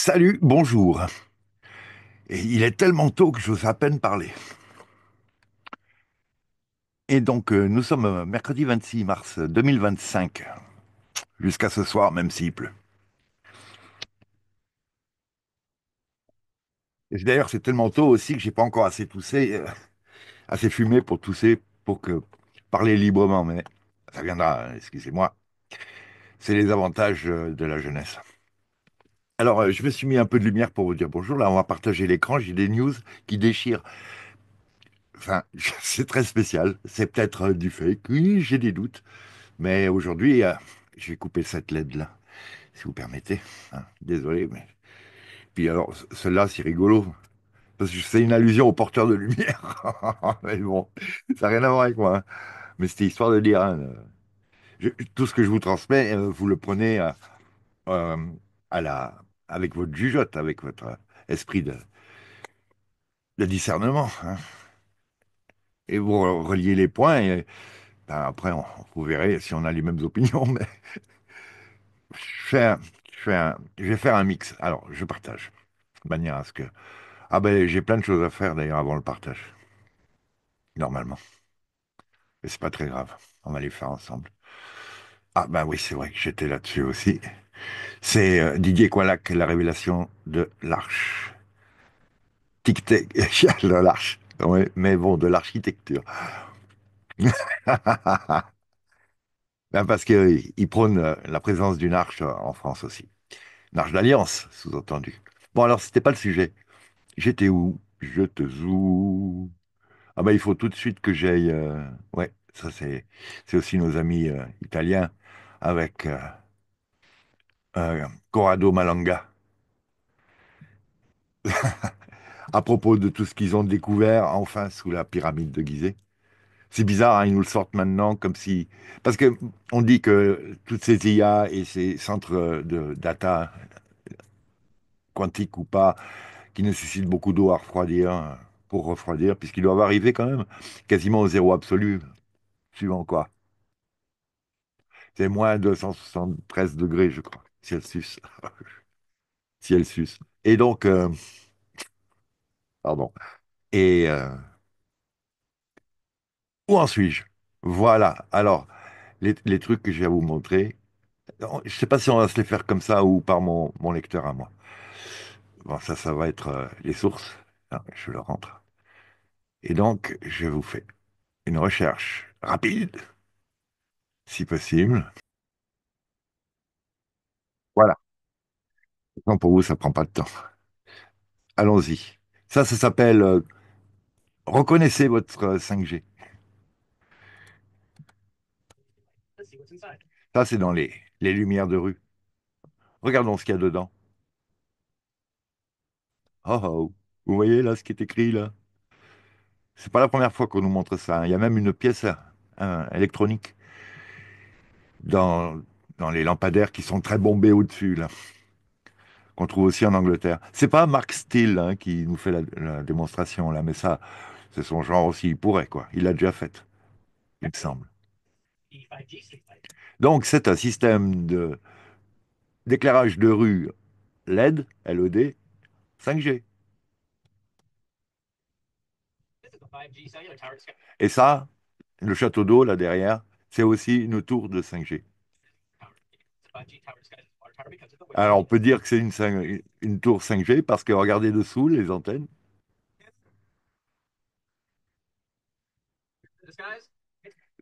Salut, bonjour. Et il est tellement tôt que j'ose à peine parler. Et donc, nous sommes mercredi 26 mars 2025, jusqu'à ce soir, même s'il pleut. Et d'ailleurs, c'est tellement tôt aussi que j'ai pas encore assez toussé, assez fumé pour tousser, pour que parler librement. Mais ça viendra, excusez-moi. C'est les avantages de la jeunesse. Alors, je me suis mis un peu de lumière pour vous dire bonjour. Là, on va partager l'écran. J'ai des news qui déchirent. Enfin, c'est très spécial. C'est peut-être du fake. Oui, j'ai des doutes. Mais aujourd'hui, je vais couper cette LED-là, si vous permettez. Hein. Désolé, mais. Puis alors, celle-là, c'est rigolo. Parce que c'est une allusion au porteur de lumière. Mais bon, ça n'a rien à voir avec moi. Hein. Mais c'était histoire de dire, hein, tout ce que je vous transmets, vous le prenez euh, avec votre jugeote, avec votre esprit de discernement. Hein. Et vous reliez les points, et ben, après, vous verrez si on a les mêmes opinions. Mais je vais faire un mix. Alors, je partage. De manière à ce que. Ah ben, j'ai plein de choses à faire d'ailleurs avant le partage, normalement. Mais c'est pas très grave. On va les faire ensemble. Ah ben oui, c'est vrai que j'étais là-dessus aussi. C'est Didier Qualac, la révélation de l'Arche. Tic-tac, de l'Arche. Ouais, mais bon, de l'architecture. Ben parce qu'il prône la présence d'une arche en France aussi. Une arche d'alliance, sous-entendu. Bon, alors, c'était pas le sujet. J'étais où? Je te zoome. Ah bah il faut tout de suite que j'aille. Ouais, ça c'est aussi nos amis italiens avec Corrado Malanga. À propos de tout ce qu'ils ont découvert enfin sous la pyramide de Gizeh. C'est bizarre, hein, ils nous le sortent maintenant comme si. Parce que on dit que toutes ces IA et ces centres de data, quantiques ou pas, qui nécessitent beaucoup d'eau à refroidir, pour refroidir, puisqu'ils doivent arriver quand même quasiment au zéro absolu, suivant quoi. C'est moins 273 degrés, je crois, Celsius. Celsius. Et donc, pardon. Et où en suis-je? Voilà. Alors, les trucs que je vais vous montrer, je ne sais pas si on va se les faire comme ça ou par mon lecteur à moi. Bon, ça va être les sources. Ah, je le rentre. Et donc, je vous fais une recherche rapide, si possible. Voilà. Non, pour vous, ça prend pas de temps. Allons-y. Ça s'appelle reconnaissez votre 5G. Ça, c'est dans les lumières de rue. Regardons ce qu'il y a dedans. Oh oh. Vous voyez là ce qui est écrit là? C'est pas la première fois qu'on nous montre ça. Hein. Il y a même une pièce électronique dans, dans les lampadaires qui sont très bombés au-dessus là, qu'on trouve aussi en Angleterre. C'est pas Mark Steele hein, qui nous fait la démonstration là, mais ça, c'est son genre aussi. Il pourrait quoi. Il l'a déjà fait, il me semble. Donc c'est un système d'éclairage de rue LED, LED, 5G. Et ça, le château d'eau là derrière, c'est aussi une tour de 5G. Alors, on peut dire que c'est une tour 5G parce que regardez dessous les antennes.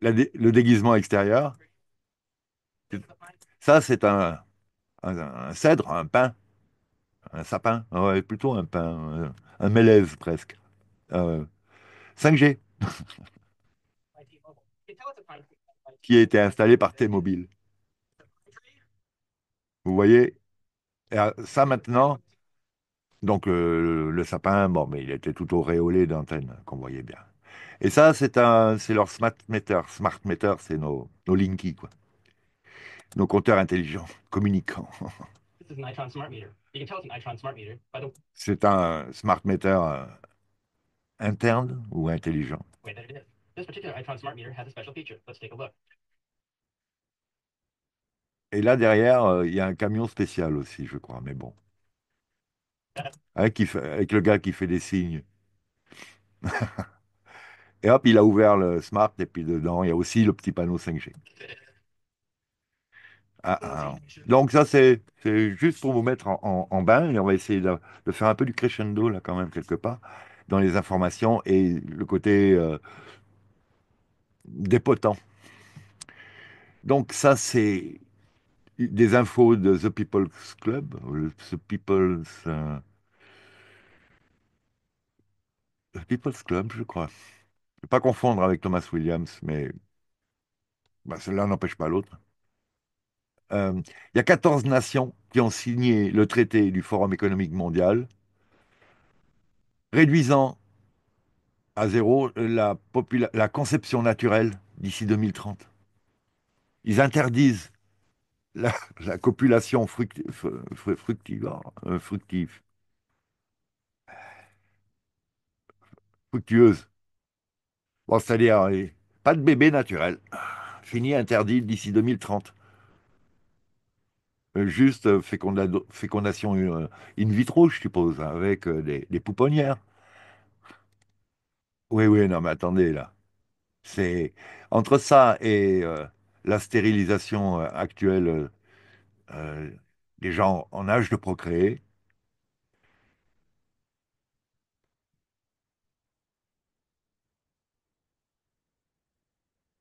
Le déguisement extérieur, ça, c'est un cèdre, un pin, un sapin. Ah ouais, plutôt un pin, un mélèze presque. Euh, 5G, qui a été installé par T-Mobile. Vous voyez? Et, ça, maintenant, donc le sapin, bon, mais il était tout auréolé d'antennes, qu'on voyait bien. Et ça, c'est leur smart meter, c'est nos Linky, quoi. Nos compteurs intelligents, communicants. C'est un smart meter interne ou intelligent. Et là, derrière, il y a un camion spécial aussi, je crois. Mais bon. avec le gars qui fait des signes. Et hop, il a ouvert le smart et puis dedans, il y a aussi le petit panneau 5G. Ah, ah. Donc ça, c'est juste pour vous mettre en bain et on va essayer de faire un peu du crescendo là quand même quelque part dans les informations et le côté dépotant. Donc ça, c'est des infos de The People's Club, The People's Club, je crois. Ne pas confondre avec Thomas Williams, mais bah, cela n'empêche pas l'autre. Il y a 14 nations qui ont signé le traité du Forum économique mondial, réduisant à zéro la conception naturelle d'ici 2030. Ils interdisent la, la copulation fructueuse. Bon, c'est-à-dire, pas de bébé naturel. Fini, interdit d'ici 2030. Juste fécondation in vitro, je suppose, hein, avec des pouponnières. Oui, oui, non, mais attendez, là. C'est entre ça et la stérilisation actuelle euh, des gens en âge de procréer,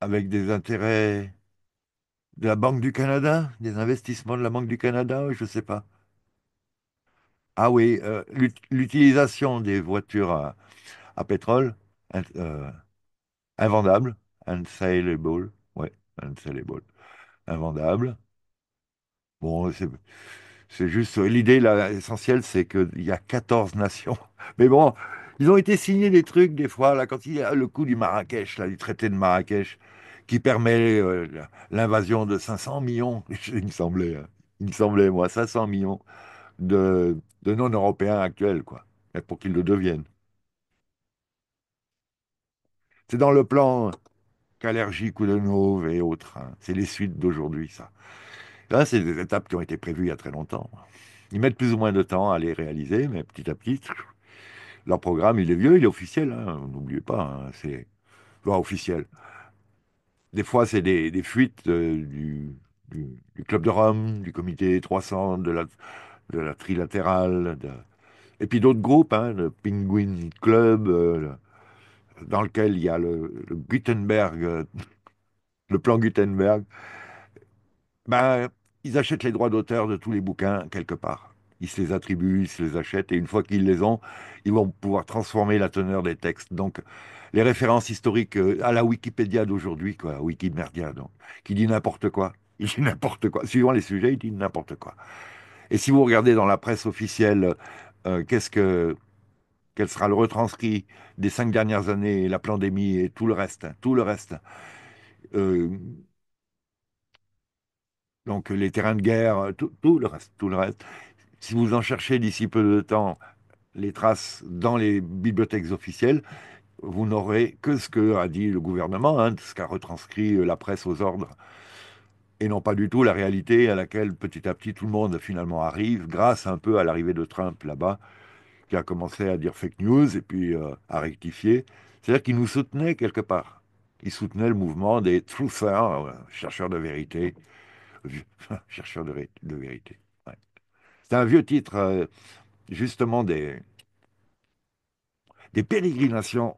avec des intérêts de la Banque du Canada, des investissements de la Banque du Canada, je ne sais pas. Ah oui, l'utilisation des voitures à pétrole, in- euh, invendables, unsaleable, ouais, unsaleable, invendable. Bon, c'est juste, l'idée là, essentielle, c'est qu'il y a 14 nations. Mais bon, ils ont été signés des trucs, des fois, là, quand il y a le coup du Marrakech, là, du traité de Marrakech, qui permet l'invasion de 500 millions, il me semblait, moi, 500 millions de non-européens actuels, quoi, et pour qu'ils le deviennent. C'est dans le plan Kalergi, Koudenov et autres, hein. C'est les suites d'aujourd'hui, ça. Là, c'est des étapes qui ont été prévues il y a très longtemps. Ils mettent plus ou moins de temps à les réaliser, mais petit à petit, leur programme, il est vieux, il est officiel, hein, n'oubliez pas, hein, c'est pas officiel. Des fois, c'est des fuites du Club de Rome, du Comité 300, de la Trilatérale, et puis d'autres groupes, hein, le Penguin Club, dans lequel il y a le Gutenberg, le plan Gutenberg. Ben, ils achètent les droits d'auteur de tous les bouquins quelque part. Ils se les attribuent, ils se les achètent, et une fois qu'ils les ont, ils vont pouvoir transformer la teneur des textes. Donc, les références historiques à la Wikipédia d'aujourd'hui, quoi, Wikimedia, donc, qui dit n'importe quoi. Il dit n'importe quoi. Suivant les sujets, il dit n'importe quoi. Et si vous regardez dans la presse officielle, quel sera le retranscrit des 5 dernières années, la pandémie et tout le reste, euh, donc les terrains de guerre, tout le reste, tout le reste. Si vous en cherchez d'ici peu de temps les traces dans les bibliothèques officielles, vous n'aurez que ce que a dit le gouvernement, hein, ce qu'a retranscrit la presse aux ordres, et non pas du tout la réalité à laquelle petit à petit tout le monde finalement arrive, grâce un peu à l'arrivée de Trump là-bas, qui a commencé à dire fake news et puis à rectifier. C'est-à-dire qu'il nous soutenait quelque part. Il soutenait le mouvement des truthers, chercheurs de vérité, chercheurs de vérité. Ouais. C'est un vieux titre, justement, des pérégrinations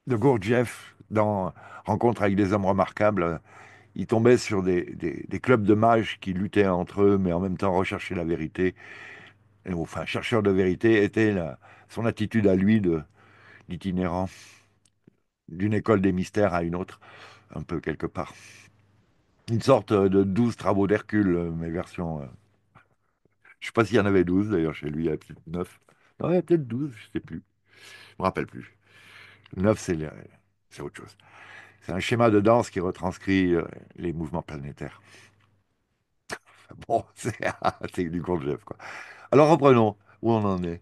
de Gurdjieff dans Rencontre avec des hommes remarquables. Il tombait sur des clubs de mages qui luttaient entre eux, mais en même temps recherchaient la vérité. Et, enfin, chercheur de vérité était son attitude à lui d'itinérant, d'une école des mystères à une autre, un peu quelque part. Une sorte de 12 travaux d'Hercule, mes versions. Je sais pas s'il y en avait 12 d'ailleurs chez lui, il y a peut-être 9. Non, il y a peut-être 12, je sais plus. Je me rappelle plus. 9, c'est autre chose. C'est un schéma de danse qui retranscrit les mouvements planétaires. Bon, c'est du Gurdjieff, quoi. Alors reprenons. Où on en est?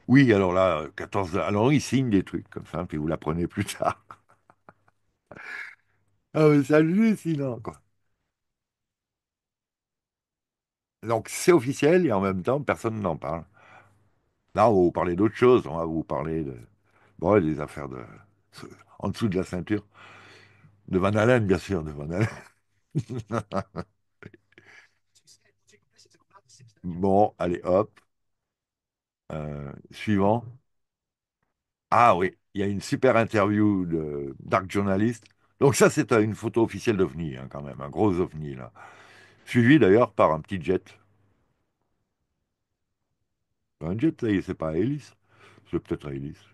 Oui, alors là, 14. Alors il signe des trucs comme ça, puis vous l'apprenez plus tard. Ah, mais c'est hallucinant, quoi. Donc c'est officiel et en même temps, personne n'en parle. Là, on va vous parler d'autre chose. On va vous parler de, bon, des affaires de, en dessous de la ceinture. De Van Halen, bien sûr, de Van Halen. Bon, allez, hop. Suivant. Ah oui, il y a une super interview de Dark Journalist. Donc ça, c'est une photo officielle d'OVNI, hein, quand même, un gros OVNI, là. Suivi d'ailleurs par un petit jet. Un jet, là, c'est pas à hélice. C'est peut-être à hélice.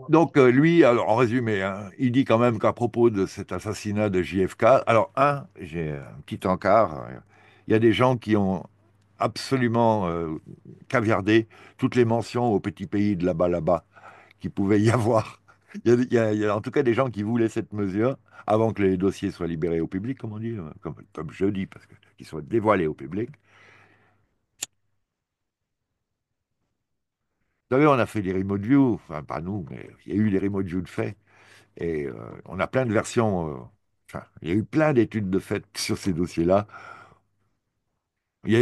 Donc lui, alors, en résumé, hein, il dit quand même qu'à propos de cet assassinat de JFK, alors j'ai un petit encart, il y a des gens qui ont absolument caviardé toutes les mentions au petit pays de là-bas qui pouvait y avoir. Il y a en tout cas des gens qui voulaient cette mesure avant que les dossiers soient libérés au public, comme on dit, comme je dis, parce que qu'ils soient dévoilés au public. Vous savez, on a fait des remote view, enfin pas nous, mais il y a eu des remote view de fait, et on a plein de versions. Enfin, il y a eu plein d'études de fait sur ces dossiers-là.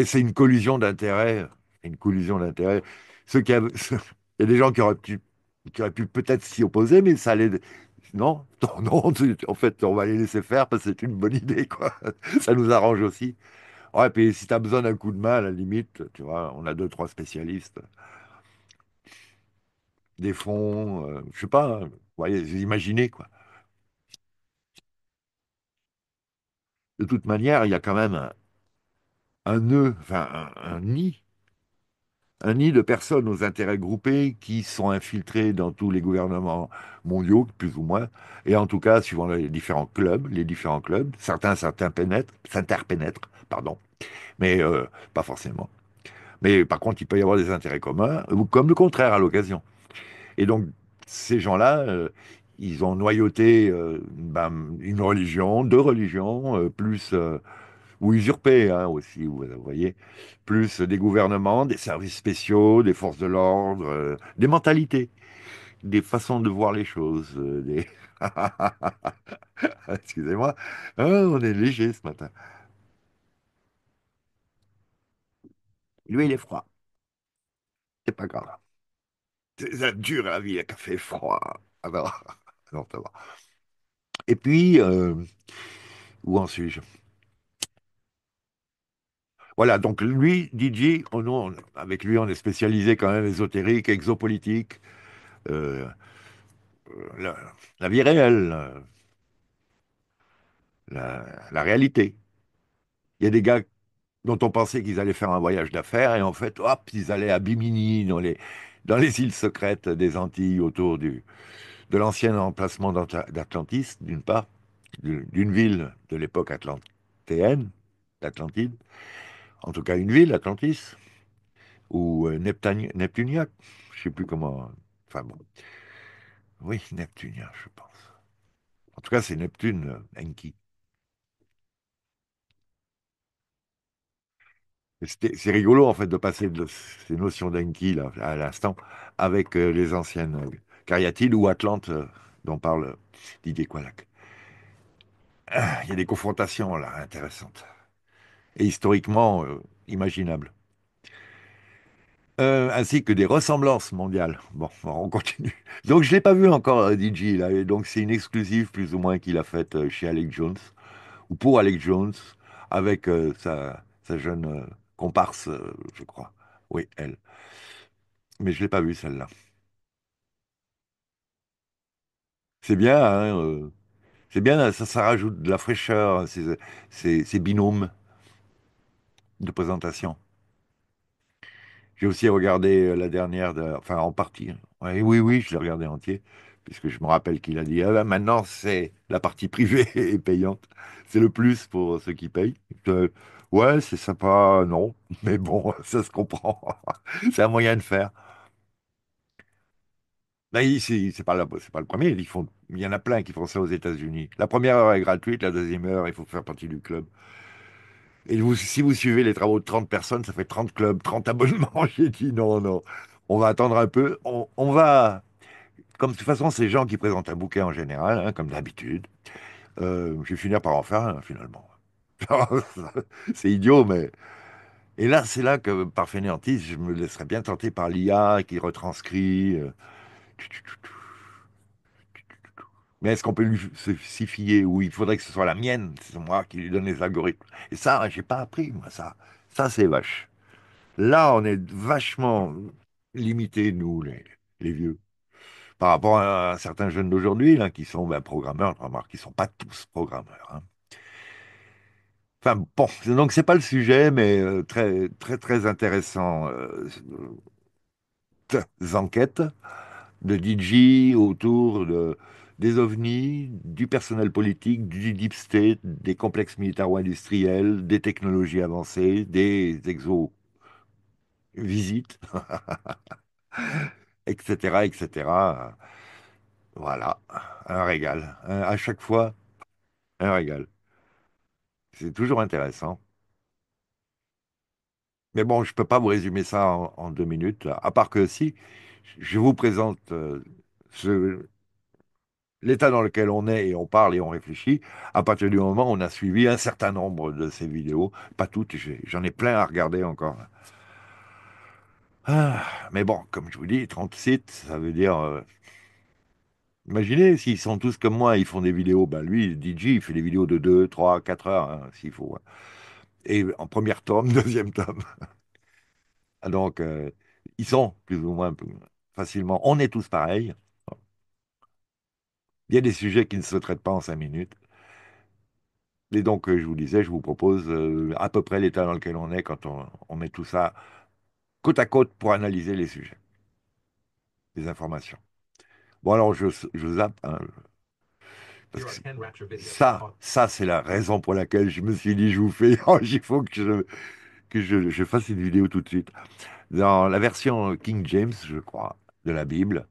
C'est une collusion d'intérêts, une collusion d'intérêts. Ceux qui avaient- il y a des gens qui auraient pu peut-être s'y opposer, mais ça allait. Non, non, non, en fait, on va les laisser faire parce que c'est une bonne idée, quoi. Ça nous arrange aussi. Ouais, puis si tu as besoin d'un coup de main, à la limite, tu vois, on a deux, trois spécialistes, des fonds, je sais pas, hein, vous voyez, vous imaginez, quoi. De toute manière, il y a quand même un nœud, enfin, un nid de personnes aux intérêts groupés qui sont infiltrés dans tous les gouvernements mondiaux, plus ou moins, et en tout cas, suivant les différents clubs, certains s'interpénètrent, pardon, mais pas forcément. Mais par contre, il peut y avoir des intérêts communs, ou comme le contraire à l'occasion. Et donc, ces gens-là, ils ont noyauté une religion, deux religions, ou usurpé hein, aussi, vous voyez, plus des gouvernements, des services spéciaux, des forces de l'ordre, des mentalités, des façons de voir les choses. Excusez-moi. Ah, on est léger ce matin. Lui, il est froid. C'est pas grave. C'est dur la vie, le café froid. Alors, non, ça va. Et puis, où en suis-je? Voilà, donc lui, DJ, oh non, avec lui, on est spécialisé quand même ésotérique, exopolitique, euh, la, la vie réelle, la réalité. Il y a des gars dont on pensait qu'ils allaient faire un voyage d'affaires et en fait, hop, ils allaient à Bimini, dans les îles secrètes des Antilles, de l'ancien emplacement d'Atlantis, d'une part, d'une ville de l'époque atlantéenne, d'Atlantide, en tout cas une ville, Atlantis, ou Neptunia, je sais plus comment. Enfin bon, oui, Neptunia, je pense. En tout cas, c'est Neptune, Enki. C'est rigolo en fait de passer de ces notions d'Enki là, à l'instant avec les anciennes cariatides ou Atlantes dont parle Didier Qualac. Ah, il y a des confrontations là intéressantes et historiquement imaginables. Ainsi que des ressemblances mondiales. Bon, on continue. Donc, je l'ai pas vu encore, DJ, là, et donc c'est une exclusive plus ou moins qu'il a faite chez Alex Jones, ou pour Alex Jones, avec sa jeune comparse, je crois. Oui, elle. Mais je l'ai pas vue, celle-là. C'est bien, hein, c'est bien, ça rajoute de la fraîcheur, hein, ces binômes de présentation. J'ai aussi regardé la dernière, enfin en partie. Ouais, oui, oui, je l'ai regardé entier, puisque je me rappelle qu'il a dit, ah ben, maintenant c'est la partie privée et payante. C'est le plus pour ceux qui payent. Euh, ouais, c'est sympa, non, mais bon, ça se comprend. C'est un moyen de faire. Là, c'est pas le premier. Il y en a plein qui font ça aux États-Unis. La première heure est gratuite, la deuxième heure, il faut faire partie du club. Et si vous suivez les travaux de 30 personnes, ça fait 30 clubs, 30 abonnements. J'ai dit non, non. On va attendre un peu. On va. Comme de toute façon, c'est les gens qui présentent un bouquet en général, hein, comme d'habitude. Je vais finir par en faire un, finalement. C'est idiot, mais... Et là, c'est là que, par fainéantise, je me laisserais bien tenter par l'IA qui retranscrit. Mais est-ce qu'on peut s'y fier? Ou il faudrait que ce soit la mienne, c'est moi qui lui donne les algorithmes. Et ça, j'ai pas appris, moi, ça. Ça, c'est vache. Là, on est vachement limités, nous, les vieux, par rapport à certains jeunes d'aujourd'hui, là, qui sont ben, programmeurs. Remarque, qui sont pas tous programmeurs, hein. Enfin, bon, donc c'est pas le sujet, mais très, très, très intéressant. Enquêtes de DJ autour des ovnis, du personnel politique, du deep state, des complexes militaro-industriels, des technologies avancées, des exo-visites, etc., etc. Voilà, un régal. À chaque fois, un régal. C'est toujours intéressant. Mais bon, je peux pas vous résumer ça en 2 minutes, à part que si, je vous présente ce- l'état dans lequel on est et on parle et on réfléchit, à partir du moment où on a suivi un certain nombre de ces vidéos, pas toutes, j'en ai plein à regarder encore. Ah, mais bon, comme je vous dis, 30 sites, ça veut dire, imaginez s'ils sont tous comme moi, ils font des vidéos, ben lui, DJ, il fait des vidéos de 2, 3, 4 heures, hein, s'il faut, hein. Et en premier tome, deuxième tome. Ah, donc, ils sont plus ou moins facilement. On est tous pareils. Il y a des sujets qui ne se traitent pas en 5 minutes. Et donc, je vous disais, je vous propose à peu près l'état dans lequel on est quand on met tout ça côte à côte pour analyser les sujets, les informations. Bon, alors, je zappe, hein, parce que ça, c'est la raison pour laquelle je me suis dit, je vous fais, oh, il faut que je fasse une vidéo tout de suite. Dans la version King James, je crois, de la Bible,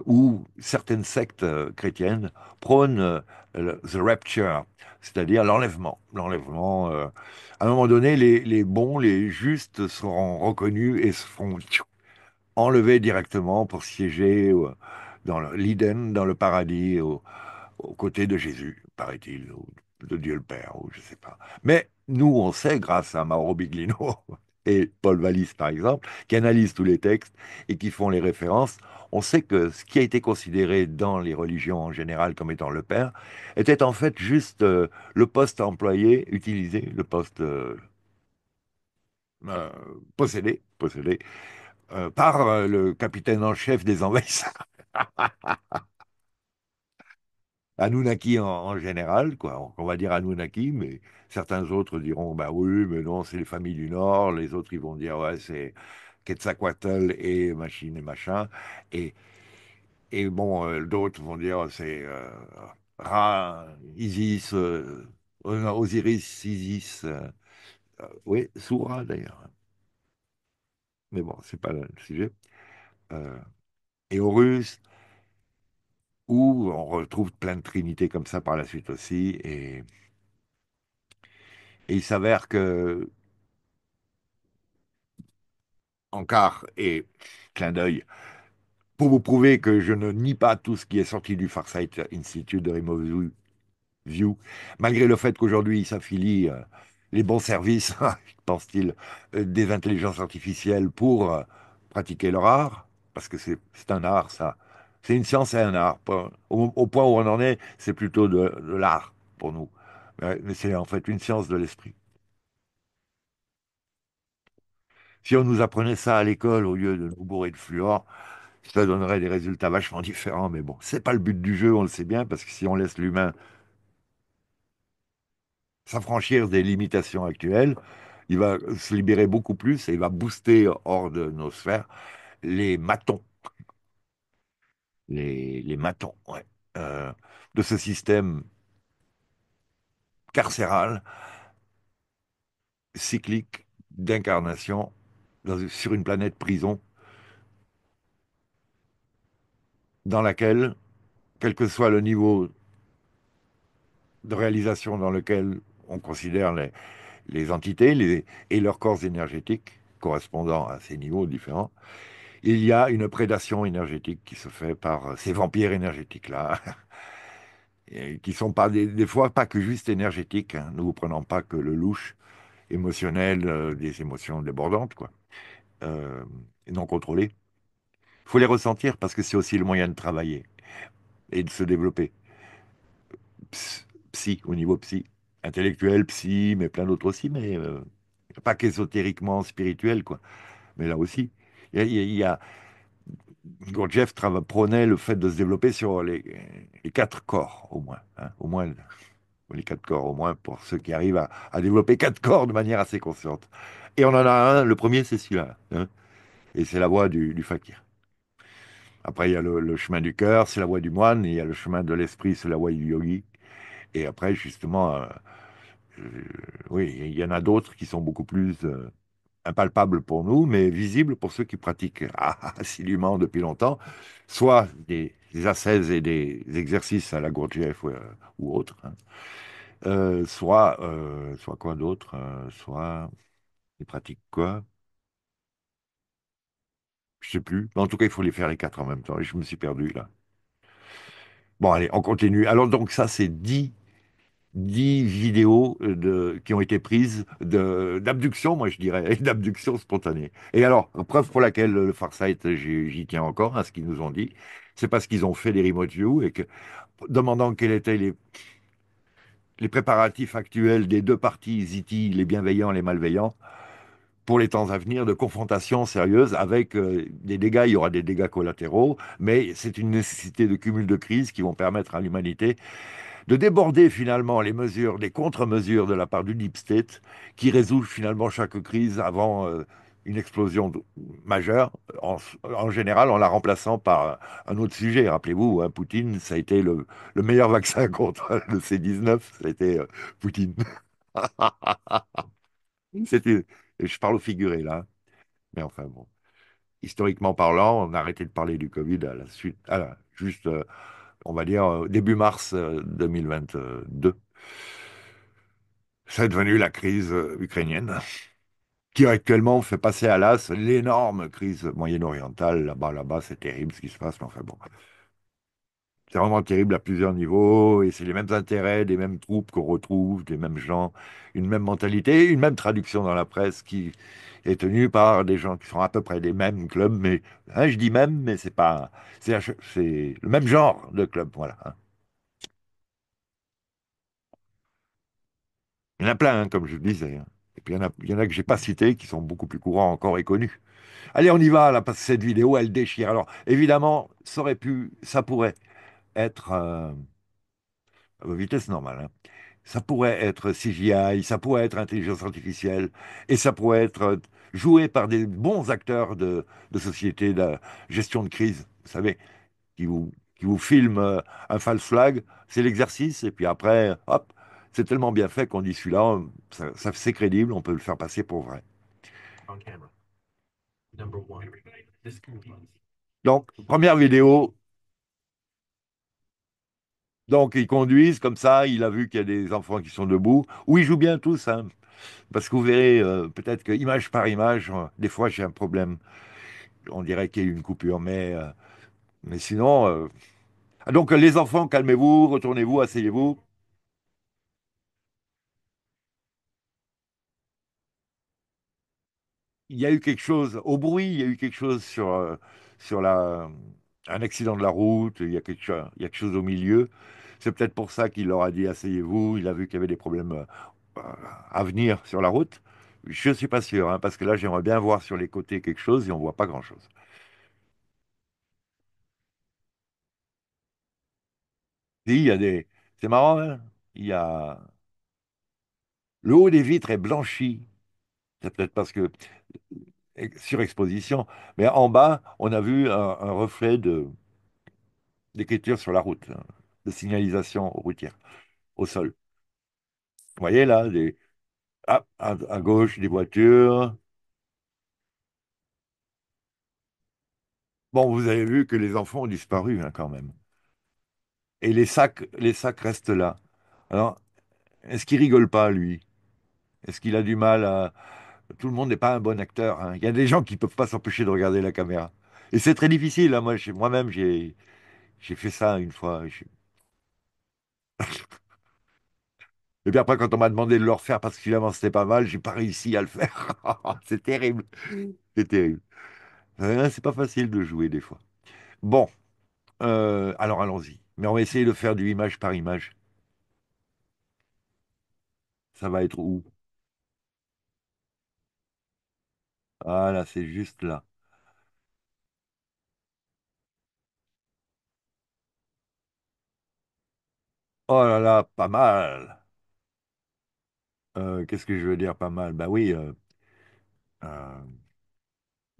où certaines sectes chrétiennes prônent the rapture, c'est-à-dire l'enlèvement. L'enlèvement, à un moment donné, les bons, les justes seront reconnus et seront enlevés directement pour siéger dans l'Éden, dans le paradis, aux côtés de Jésus, paraît-il, ou de Dieu le Père, ou je sais pas. Mais nous, on sait, grâce à Mauro Biglino et Paul Vallis, par exemple, qui analysent tous les textes et qui font les références, on sait que ce qui a été considéré dans les religions en général comme étant le Père était en fait juste le poste employé, utilisé, le poste euh, possédé par le capitaine en chef des envahisseurs. Anunnaki en général, quoi. On va dire Anunnaki, mais certains autres diront, bah oui, mais non, c'est les familles du Nord. Les autres, ils vont dire, ouais, c'est Quetzalcoatl et machine et machin. Et, et bon, d'autres vont dire, c'est Ra, Isis, non, Osiris, Isis, oui, Soura d'ailleurs. Mais bon, c'est pas le sujet. Euh, et Horus, où on retrouve plein de trinités comme ça par la suite aussi. Et il s'avère que encart et clin d'œil, pour vous prouver que je ne nie pas tout ce qui est sorti du Farsight Institute de Remote View, malgré le fait qu'aujourd'hui il s'affilie les bons services, pense-t-il, des intelligences artificielles pour pratiquer leur art, parce que c'est un art, ça. C'est une science et un art. Au point où on en est, c'est plutôt de l'art pour nous. Mais c'est en fait une science de l'esprit. Si on nous apprenait ça à l'école au lieu de nous bourrer de fluor, ça donnerait des résultats vachement différents. Mais bon, c'est pas le but du jeu, on le sait bien, parce que si on laisse l'humain s'affranchir des limitations actuelles, il va se libérer beaucoup plus et il va booster hors de nos sphères les matons, les matons, ouais, euh, de ce système carcéral, cyclique, d'incarnation sur une planète prison dans laquelle, quel que soit le niveau de réalisation dans lequel on considère les entités et leurs corps énergétiques correspondant à ces niveaux différents, il y a une prédation énergétique qui se fait par ces vampires énergétiques-là. et qui sont pas des fois pas que juste énergétiques, hein. Ne vous prenons pas que le louche émotionnel, des émotions débordantes, quoi, euh, et non contrôlées. Il faut les ressentir parce que c'est aussi le moyen de travailler et de se développer. Psy, au niveau psy, intellectuel, psy, mais plein d'autres aussi, mais pas qu'ésotériquement spirituel, quoi. Mais là aussi, Gurdjieff prônait le fait de se développer sur les quatre corps, au moins, hein, au moins les quatre corps, au moins pour ceux qui arrivent à développer quatre corps de manière assez consciente. Et on en a un, le premier, c'est celui-là, hein, et c'est la voie du fakir. Après, il y a le chemin du cœur, c'est la voie du moine, et il y a le chemin de l'esprit, c'est la voie du yogi. Et après, justement, euh, oui, il y en a d'autres qui sont beaucoup plus impalpables pour nous, mais visibles pour ceux qui pratiquent assidûment depuis longtemps, soit des ascèses et des exercices à la Gurdjieff ou autres, hein. Soit quoi d'autre, soit des pratiques quoi, je sais plus. Mais en tout cas, il faut les faire les quatre en même temps. Et je me suis perdu là. Bon, allez, on continue. Alors donc ça, c'est 10 vidéos qui ont été prises d'abduction, moi je dirais, et d'abduction spontanée. Et alors, preuve pour laquelle le Farsight, j'y tiens encore à ce qu'ils nous ont dit, c'est parce qu'ils ont fait des remote view et que, demandant quels étaient les préparatifs actuels des deux parties, Ziti, les bienveillants, les malveillants, pour les temps à venir, de confrontation sérieuse avec des dégâts, il y aura des dégâts collatéraux, mais c'est une nécessité de cumul de crises qui vont permettre à l'humanité de déborder finalement les mesures, les contre-mesures de la part du Deep State, qui résout finalement chaque crise avant une explosion majeure, en général en la remplaçant par un autre sujet. Rappelez-vous, hein, Poutine, ça a été le meilleur vaccin contre le C-19, c'était Poutine. C'était, je parle au figuré là, mais enfin bon. Historiquement parlant, on a arrêté de parler du Covid à la suite, juste, on va dire, début mars 2022. C'est devenu la crise ukrainienne, qui actuellement fait passer à l'as l'énorme crise moyen-orientale. Là-bas, c'est terrible ce qui se passe, mais enfin bon. C'est vraiment terrible à plusieurs niveaux, et c'est les mêmes intérêts, des mêmes troupes qu'on retrouve, des mêmes gens, une même mentalité, une même traduction dans la presse qui est tenue par des gens qui sont à peu près des mêmes clubs, mais hein, je dis même, mais c'est pas, c'est le même genre de club, voilà, hein. Il y en a plein, hein, comme je le disais, hein. Et puis il y en a que j'ai pas cités, qui sont beaucoup plus courants encore et connus. Allez, on y va, là, parce que cette vidéo, elle déchire. Alors, évidemment, ça pourrait être à vitesse normale, hein. Ça pourrait être CGI, ça pourrait être intelligence artificielle, et ça pourrait être joué par des bons acteurs de société de gestion de crise, vous savez, qui vous filment un false flag, c'est l'exercice, et puis après, hop, c'est tellement bien fait qu'on dit celui-là, c'est crédible, on peut le faire passer pour vrai. Donc, première vidéo, donc ils conduisent comme ça, il a vu qu'il y a des enfants qui sont debout, où ils jouent bien tous, hein, parce que vous verrez, peut-être que image par image, des fois j'ai un problème, on dirait qu'il y a eu une coupure, mais sinon... Ah, donc les enfants, calmez-vous, retournez-vous, asseyez-vous. Il y a eu quelque chose, au bruit, il y a eu quelque chose sur un accident de la route, il y a quelque chose au milieu. C'est peut-être pour ça qu'il leur a dit asseyez-vous, il a vu qu'il y avait des problèmes euh, à venir sur la route. Je ne suis pas sûr, hein, parce que là, j'aimerais bien voir sur les côtés quelque chose et on ne voit pas grand-chose. Si, il y a des... C'est marrant, hein. Il y a... Le haut des vitres est blanchi. C'est peut-être parce que surexposition. Mais en bas, on a vu un reflet d'écriture sur la route, hein, de signalisation routière, au sol. Vous voyez là, à gauche, des voitures. Bon, vous avez vu que les enfants ont disparu, hein, quand même. Et les sacs restent là. Alors, est-ce qu'il rigole pas, lui? Est-ce qu'il a du mal à... Tout le monde n'est pas un bon acteur, hein. Il y a des gens qui peuvent pas s'empêcher de regarder la caméra. Et c'est très difficile, hein. Moi, moi-même, j'ai fait ça une fois. Et puis après, quand on m'a demandé de le refaire parce que finalement c'était pas mal, j'ai pas réussi à le faire. C'est terrible. C'est terrible. C'est pas facile de jouer des fois. Bon, alors allons-y. Mais on va essayer de faire du image par image. Ça va être où? Ah là, c'est juste là. Oh là là, pas mal. Qu'est-ce que je veux dire, pas mal? Bah oui, euh,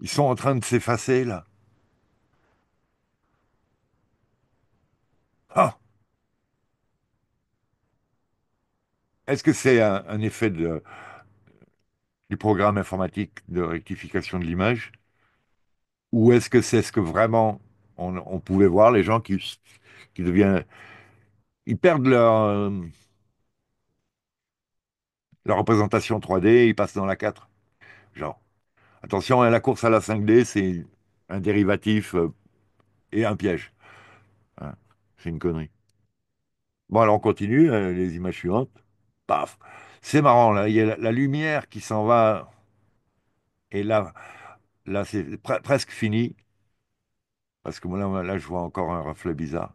ils sont en train de s'effacer là. Ah! Est-ce que c'est un effet du programme informatique de rectification de l'image? Ou est-ce que c'est ce que vraiment on pouvait voir, les gens qui deviennent, ils perdent leur représentation 3D, ils passent dans la 4. Genre, attention, hein, la course à la 5D, c'est un dérivatif et un piège. Hein. C'est une connerie. Bon, alors on continue, les images suivantes. Paf. C'est marrant, là, il y a la lumière qui s'en va, et là c'est presque fini, parce que là, je vois encore un reflet bizarre.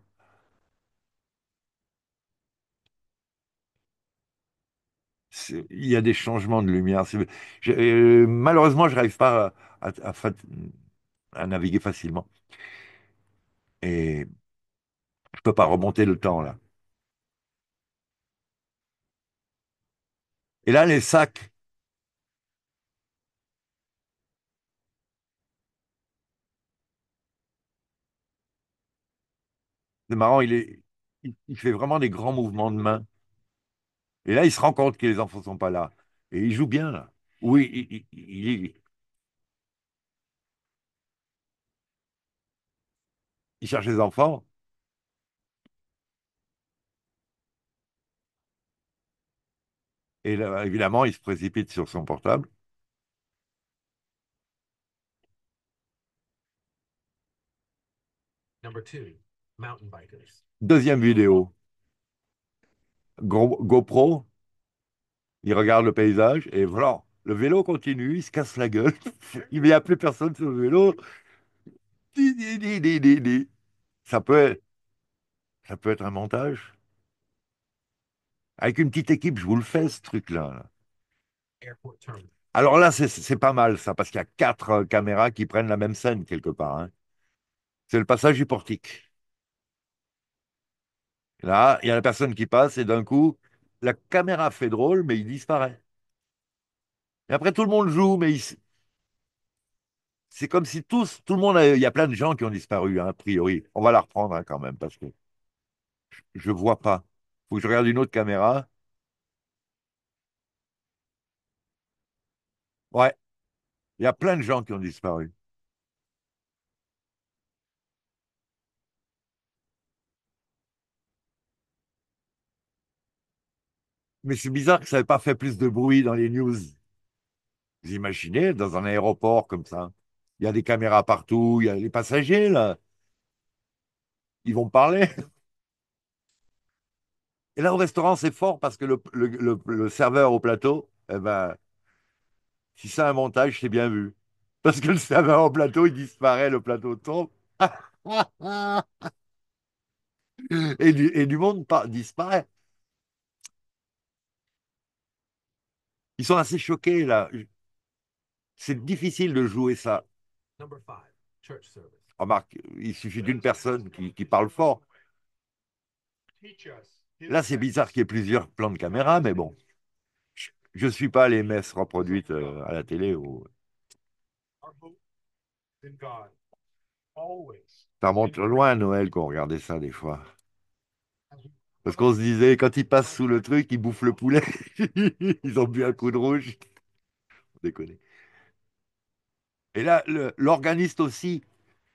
Il y a des changements de lumière. Malheureusement, je n'arrive pas à naviguer facilement. Et je peux pas remonter le temps, là. Et là, les sacs, c'est marrant, il fait vraiment des grands mouvements de main. Et là, il se rend compte que les enfants sont pas là. Et il joue bien, là. Oui, il cherche les enfants. Et là, évidemment, il se précipite sur son portable. Deuxième vidéo, GoPro, il regarde le paysage et voilà, le vélo continue, il se casse la gueule. Il n'y a plus personne sur le vélo. Di, di, di, di, di, di. Ça peut être, ça peut être un montage. Avec une petite équipe, je vous le fais, ce truc-là. Là. Alors là, c'est pas mal, ça, parce qu'il y a quatre caméras qui prennent la même scène quelque part. Hein. C'est le passage du portique. Là, il y a la personne qui passe et d'un coup, la caméra fait drôle, mais il disparaît. Et après, tout le monde joue, mais c'est comme si tout le monde, il y a plein de gens qui ont disparu, hein, a priori. On va la reprendre hein, quand même, parce que je vois pas. Faut que je regarde une autre caméra. Ouais, il y a plein de gens qui ont disparu. Mais c'est bizarre que ça n'ait pas fait plus de bruit dans les news. Vous imaginez, dans un aéroport comme ça, il y a des caméras partout, il y a les passagers, là, ils vont parler. Et là, au restaurant, c'est fort parce que le serveur au plateau, eh ben, si c'est un montage, c'est bien vu. Parce que le serveur au plateau, il disparaît, le plateau tombe. Et du monde disparaît. Ils sont assez choqués, là. C'est difficile de jouer ça. Remarque, il suffit d'une personne qui parle fort. Là, c'est bizarre qu'il y ait plusieurs plans de caméra, mais bon. Je ne suis pas les messes reproduites à la télé. Ça remonte loin à Noël qu'on regardait ça des fois. Parce qu'on se disait, quand ils passent sous le truc, ils bouffent le poulet. Ils ont bu un coup de rouge. Faut déconner. Et là, l'organiste aussi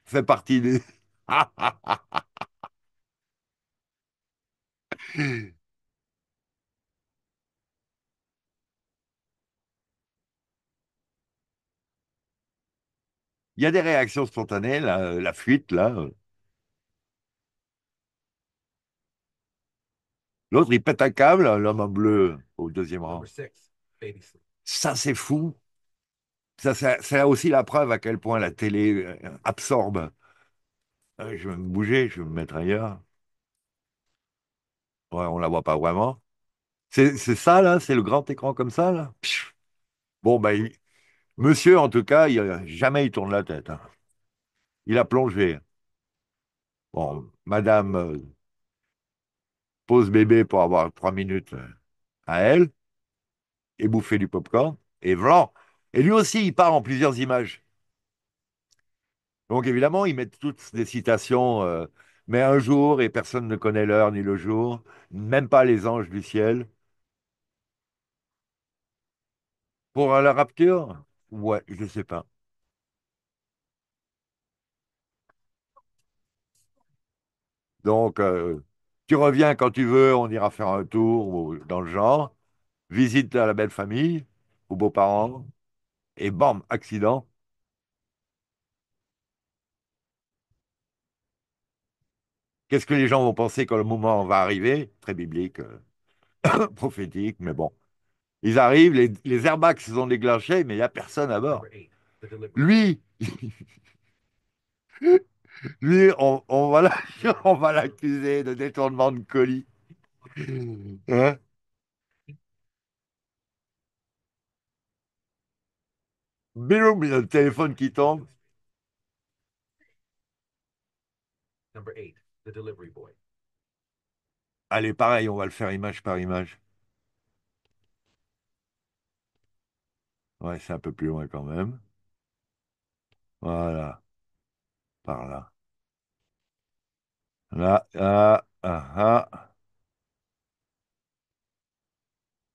fait partie des. Il y a des réactions spontanées, là, la fuite, là. L'autre, il pète un câble, l'homme en bleu au deuxième rang. Ça, c'est fou. Ça, c'est aussi la preuve à quel point la télé absorbe. Je vais me bouger, je vais me mettre ailleurs. Ouais, on la voit pas vraiment. C'est ça, là? C'est le grand écran comme ça, là? Pfiou. Bon, ben, monsieur, en tout cas, jamais il tourne la tête, hein. Il a plongé. Bon, madame pose bébé pour avoir 3 minutes à elle et bouffer du popcorn. Et blanc. Et lui aussi, il part en plusieurs images. Donc, évidemment, ils mettent toutes des citations, mais un jour, et personne ne connaît l'heure ni le jour, même pas les anges du ciel. Pour la rapture? Ouais, je sais pas. Donc, tu reviens quand tu veux, on ira faire un tour dans le genre. Visite à la belle famille, aux beaux-parents, et bam, accident. Qu'est-ce que les gens vont penser quand le moment va arriver? Très biblique, prophétique, mais bon. Ils arrivent, les airbags se sont déclenchés, mais il n'y a personne à bord. Lui, lui, on va on va l'accuser de détournement de colis. Hein? Biloum, il y a le téléphone qui tombe. Allez, pareil, on va le faire image par image. Ouais, c'est un peu plus loin quand même. Voilà, par là. Là, ah, ah, ah.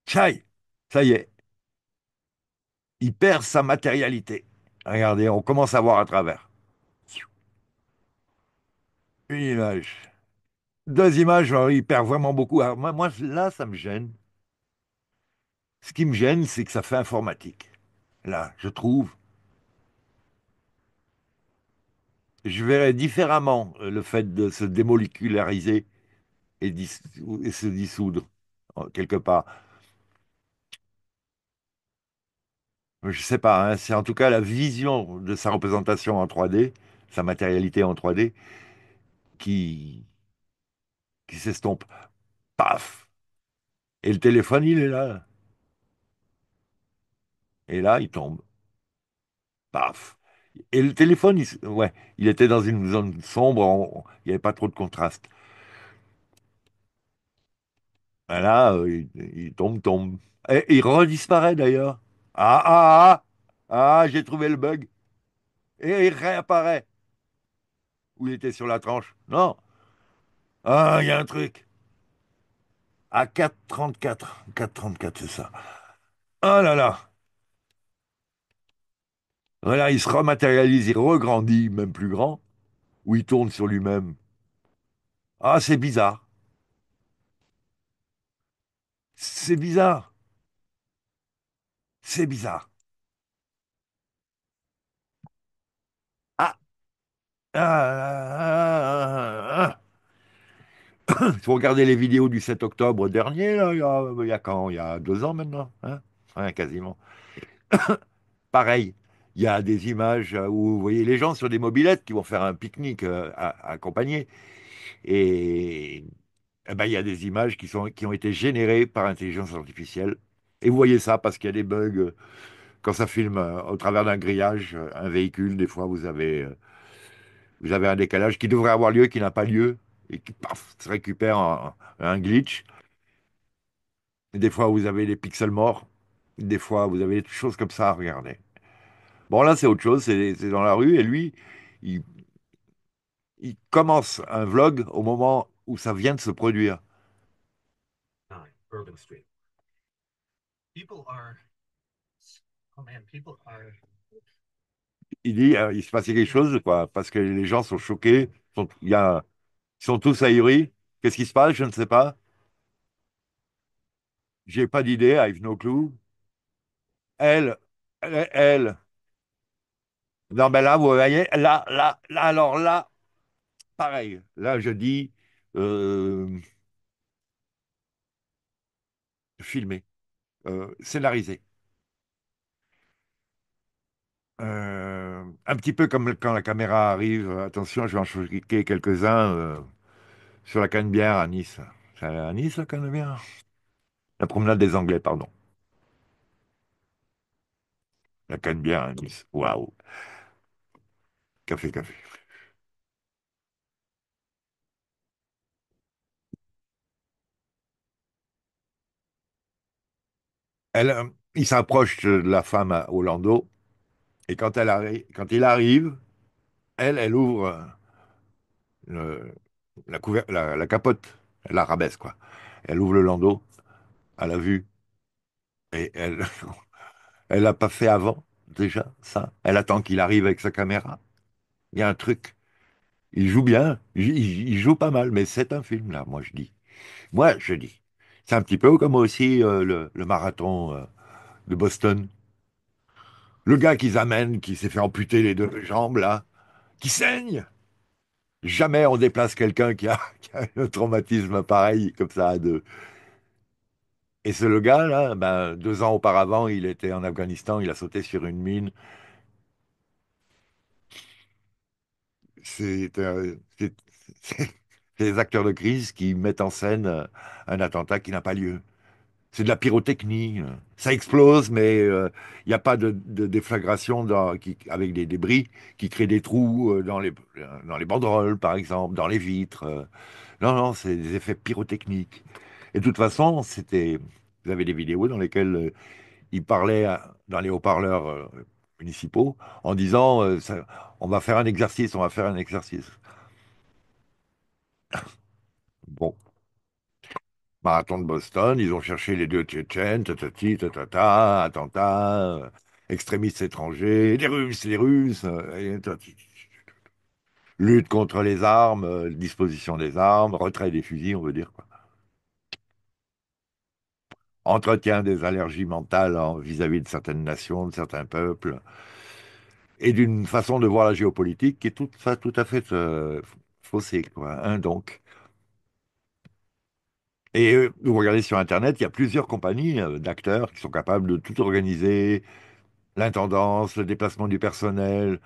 Tchaï! Ça y est, il perd sa matérialité. Regardez, on commence à voir à travers. Une image. Deux images, il perd vraiment beaucoup. Alors, là, ça me gêne. Ce qui me gêne, c'est que ça fait informatique. Là, je trouve, je verrais différemment le fait de se démoléculariser et se dissoudre, quelque part. Je sais pas, hein, c'est en tout cas la vision de sa représentation en 3D, sa matérialité en 3D, qui, qui s'estompe. Paf! Et le téléphone, il est là. Et là, il tombe. Paf! Et le téléphone, ouais, il était dans une zone sombre, il n'y avait pas trop de contraste. Et là, il tombe. Et il redisparaît d'ailleurs. Ah, ah, j'ai trouvé le bug. Et il réapparaît. Où il était sur la tranche. Non. Ah, il y a un truc. À 4,34. 4,34, c'est ça. Ah là là. Voilà, il se rematérialise, il regrandit, même plus grand, ou il tourne sur lui-même. Ah, c'est bizarre. C'est bizarre. C'est bizarre. Ah, ah. Il faut regarder les vidéos du 7 octobre dernier, là, il y a quand? Il y a 2 ans maintenant, hein? Ouais, quasiment. Pareil, il y a des images où vous voyez les gens sur des mobylettes qui vont faire un pique-nique accompagné. Et, eh ben, il y a des images qui ont été générées par intelligence artificielle. Et vous voyez ça parce qu'il y a des bugs. Quand ça filme au travers d'un grillage, un véhicule, des fois, vous avez un décalage qui devrait avoir lieu, qui n'a pas lieu, et qui, paf, se récupère un glitch. Et des fois, vous avez des pixels morts. Des fois, vous avez des choses comme ça à regarder. Bon, là, c'est autre chose, c'est dans la rue, et lui, il, il commence un vlog au moment où ça vient de se produire. Il dit, il se passait quelque chose, quoi, parce que les gens sont choqués, ils sont tous ahuris. Qu'est-ce qui se passe? Je ne sais pas. J'ai pas d'idée, I've no clue. Elle, elle. Non, ben là, vous voyez, alors là, pareil. Là, je dis, euh, filmé, scénarisé. Un petit peu comme quand la caméra arrive, attention, je vais en choquer quelques-uns sur la Canebière à Nice. C'est à Nice, la Canebière? La promenade des Anglais, pardon. La Canebière à Nice. Waouh. Café, café. Elle, il s'approche de la femme à Orlando, et quand il arrive, elle ouvre le- la capote, la rabaisse, quoi. Elle ouvre le landau à la vue, et elle, elle l'a pas fait avant, déjà, ça. Elle attend qu'il arrive avec sa caméra. Il y a un truc. Il joue bien, il joue pas mal, mais c'est un film, là, moi je dis. Moi, je dis. C'est un petit peu comme aussi le marathon de Boston. Le gars qu'ils amènent, qui s'est fait amputer les deux jambes, là, qui saigne. Jamais on déplace quelqu'un qui a un traumatisme pareil, comme ça, de... Et c'est le gars, là, ben, 2 ans auparavant, il était en Afghanistan, il a sauté sur une mine. C'est c'est des acteurs de crise qui mettent en scène un attentat qui n'a pas lieu. C'est de la pyrotechnie. Ça explose, mais il n'y a pas de déflagration avec des débris qui créent des trous dans les banderoles, par exemple, dans les vitres. Non, non, c'est des effets pyrotechniques. Et de toute façon, vous avez des vidéos dans lesquelles il parlait dans les haut-parleurs municipaux en disant on va faire un exercice, on va faire un exercice. Bon, marathon de Boston, ils ont cherché les deux Tchétchènes, tatati, tatata, attentat, extrémistes étrangers, les Russes, lutte contre les armes, disposition des armes, retrait des fusils, on veut dire, quoi. Entretien des allergies mentales vis-à-vis de certaines nations, de certains peuples, et d'une façon de voir la géopolitique qui est tout à fait faussée, quoi, hein, donc. Et vous regardez sur Internet, il y a plusieurs compagnies d'acteurs qui sont capables de tout organiser, l'intendance, le déplacement du personnel,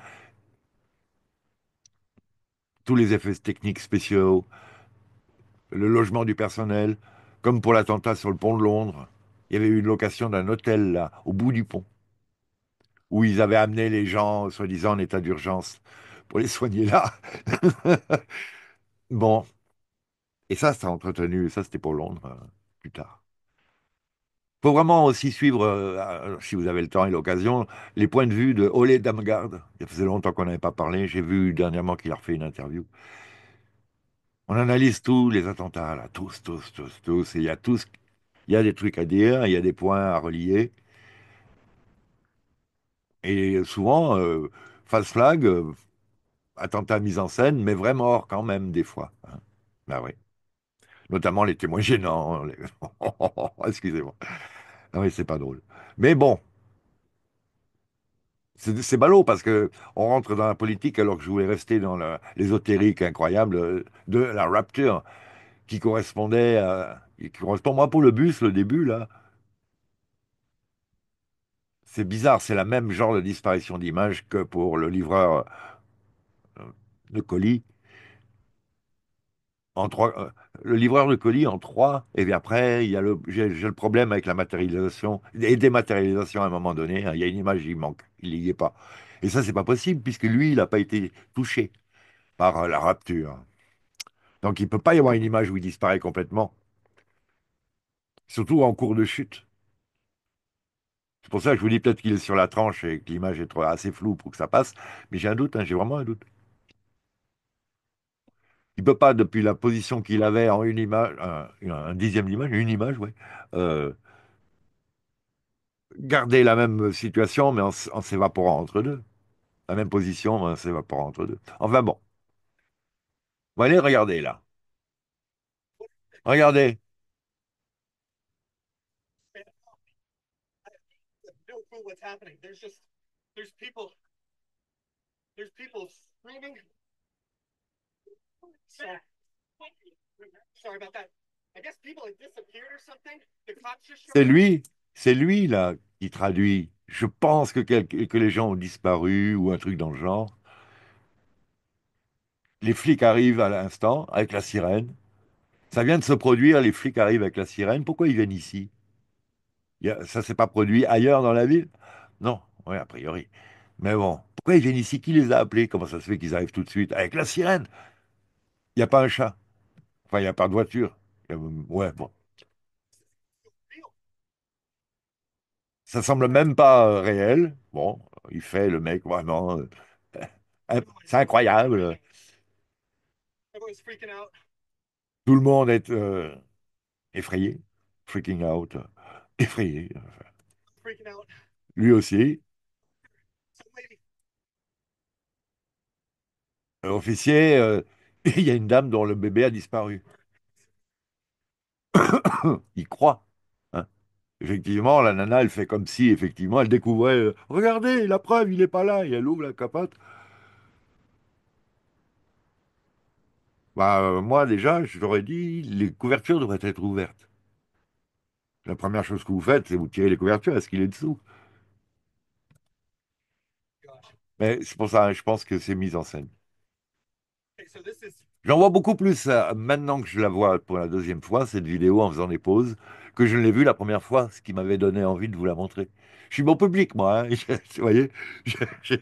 tous les effets techniques spéciaux, le logement du personnel, comme pour l'attentat sur le pont de Londres. Il y avait eu une location d'un hôtel là, au bout du pont, où ils avaient amené les gens, soi-disant en état d'urgence, pour les soigner là. Bon, et ça a entretenu, ça c'était pour Londres, plus tard. Faut vraiment aussi suivre, si vous avez le temps et l'occasion, les points de vue de Ole Damgard. Il faisait longtemps qu'on n'avait pas parlé. J'ai vu dernièrement qu'il a refait une interview. On analyse tous les attentats, là, tous, tous, tous, tous. Et il y a des trucs à dire, il y a des points à relier. Et souvent, false flag, attentat mis en scène, mais vrai mort quand même, des fois, hein. Bah oui. Notamment les témoins gênants. Excusez-moi. Ah oui, c'est pas drôle. Mais bon, c'est ballot parce que on rentre dans la politique alors que je voulais rester dans l'ésotérique incroyable de la rapture qui correspond moi pour le bus, le début là. C'est bizarre, c'est la même genre de disparition d'image que pour le livreur euh, de colis en trois. Le livreur de colis en trois, et puis après, j'ai le problème avec la matérialisation et dématérialisation à un moment donné, hein. Il y a une image, il manque, il n'y est pas. Et ça, c'est pas possible, puisque lui, il n'a pas été touché par la rapture. Donc, il peut pas y avoir une image où il disparaît complètement, surtout en cours de chute. C'est pour ça que je vous dis peut-être qu'il est sur la tranche et que l'image est assez floue pour que ça passe, mais j'ai un doute, hein, j'ai vraiment un doute. Il peut pas, depuis la position qu'il avait en une image, un dixième d'image, une image, ouais, euh, garder la même situation, mais en s'évaporant entre deux. La même position, mais en s'évaporant entre deux. Enfin bon, bon, allez, regardez là. Regardez. No clue what's happening. There's people, there's people screaming. So, sorry about that. C'est lui, c'est lui là qui traduit. Je pense que les gens ont disparu ou un truc dans le genre. Les flics arrivent à l'instant avec la sirène. Ça vient de se produire, les flics arrivent avec la sirène. Pourquoi ils viennent ici? Ça s'est pas produit ailleurs dans la ville? Non, oui, a priori. Mais bon, pourquoi ils viennent ici? Qui les a appelés? Comment ça se fait qu'ils arrivent tout de suite? Avec la sirène? Il n'y a pas un chat. Enfin, il n'y a pas de voiture. Ouais, bon. Ça semble même pas réel. Bon, il fait le mec vraiment. C'est incroyable. Tout le monde est effrayé. Freaking out. Effrayé. Lui aussi. Officier, il y a une dame dont le bébé a disparu. Il croit. Hein. Effectivement, la nana, elle fait comme si, effectivement, elle découvrait, regardez, la preuve, il n'est pas là, et elle ouvre la capote. Bah, moi, déjà, je t'aurais dit, les couvertures devraient être ouvertes. La première chose que vous faites, c'est vous tirez les couvertures, est-ce qu'il est dessous? Mais c'est pour ça, hein, je pense que c'est mis en scène. J'en vois beaucoup plus maintenant que je la vois pour la deuxième fois, cette vidéo en faisant des pauses, que je ne l'ai vue la première fois, ce qui m'avait donné envie de vous la montrer. Je suis bon public, moi, hein, vous voyez? Je-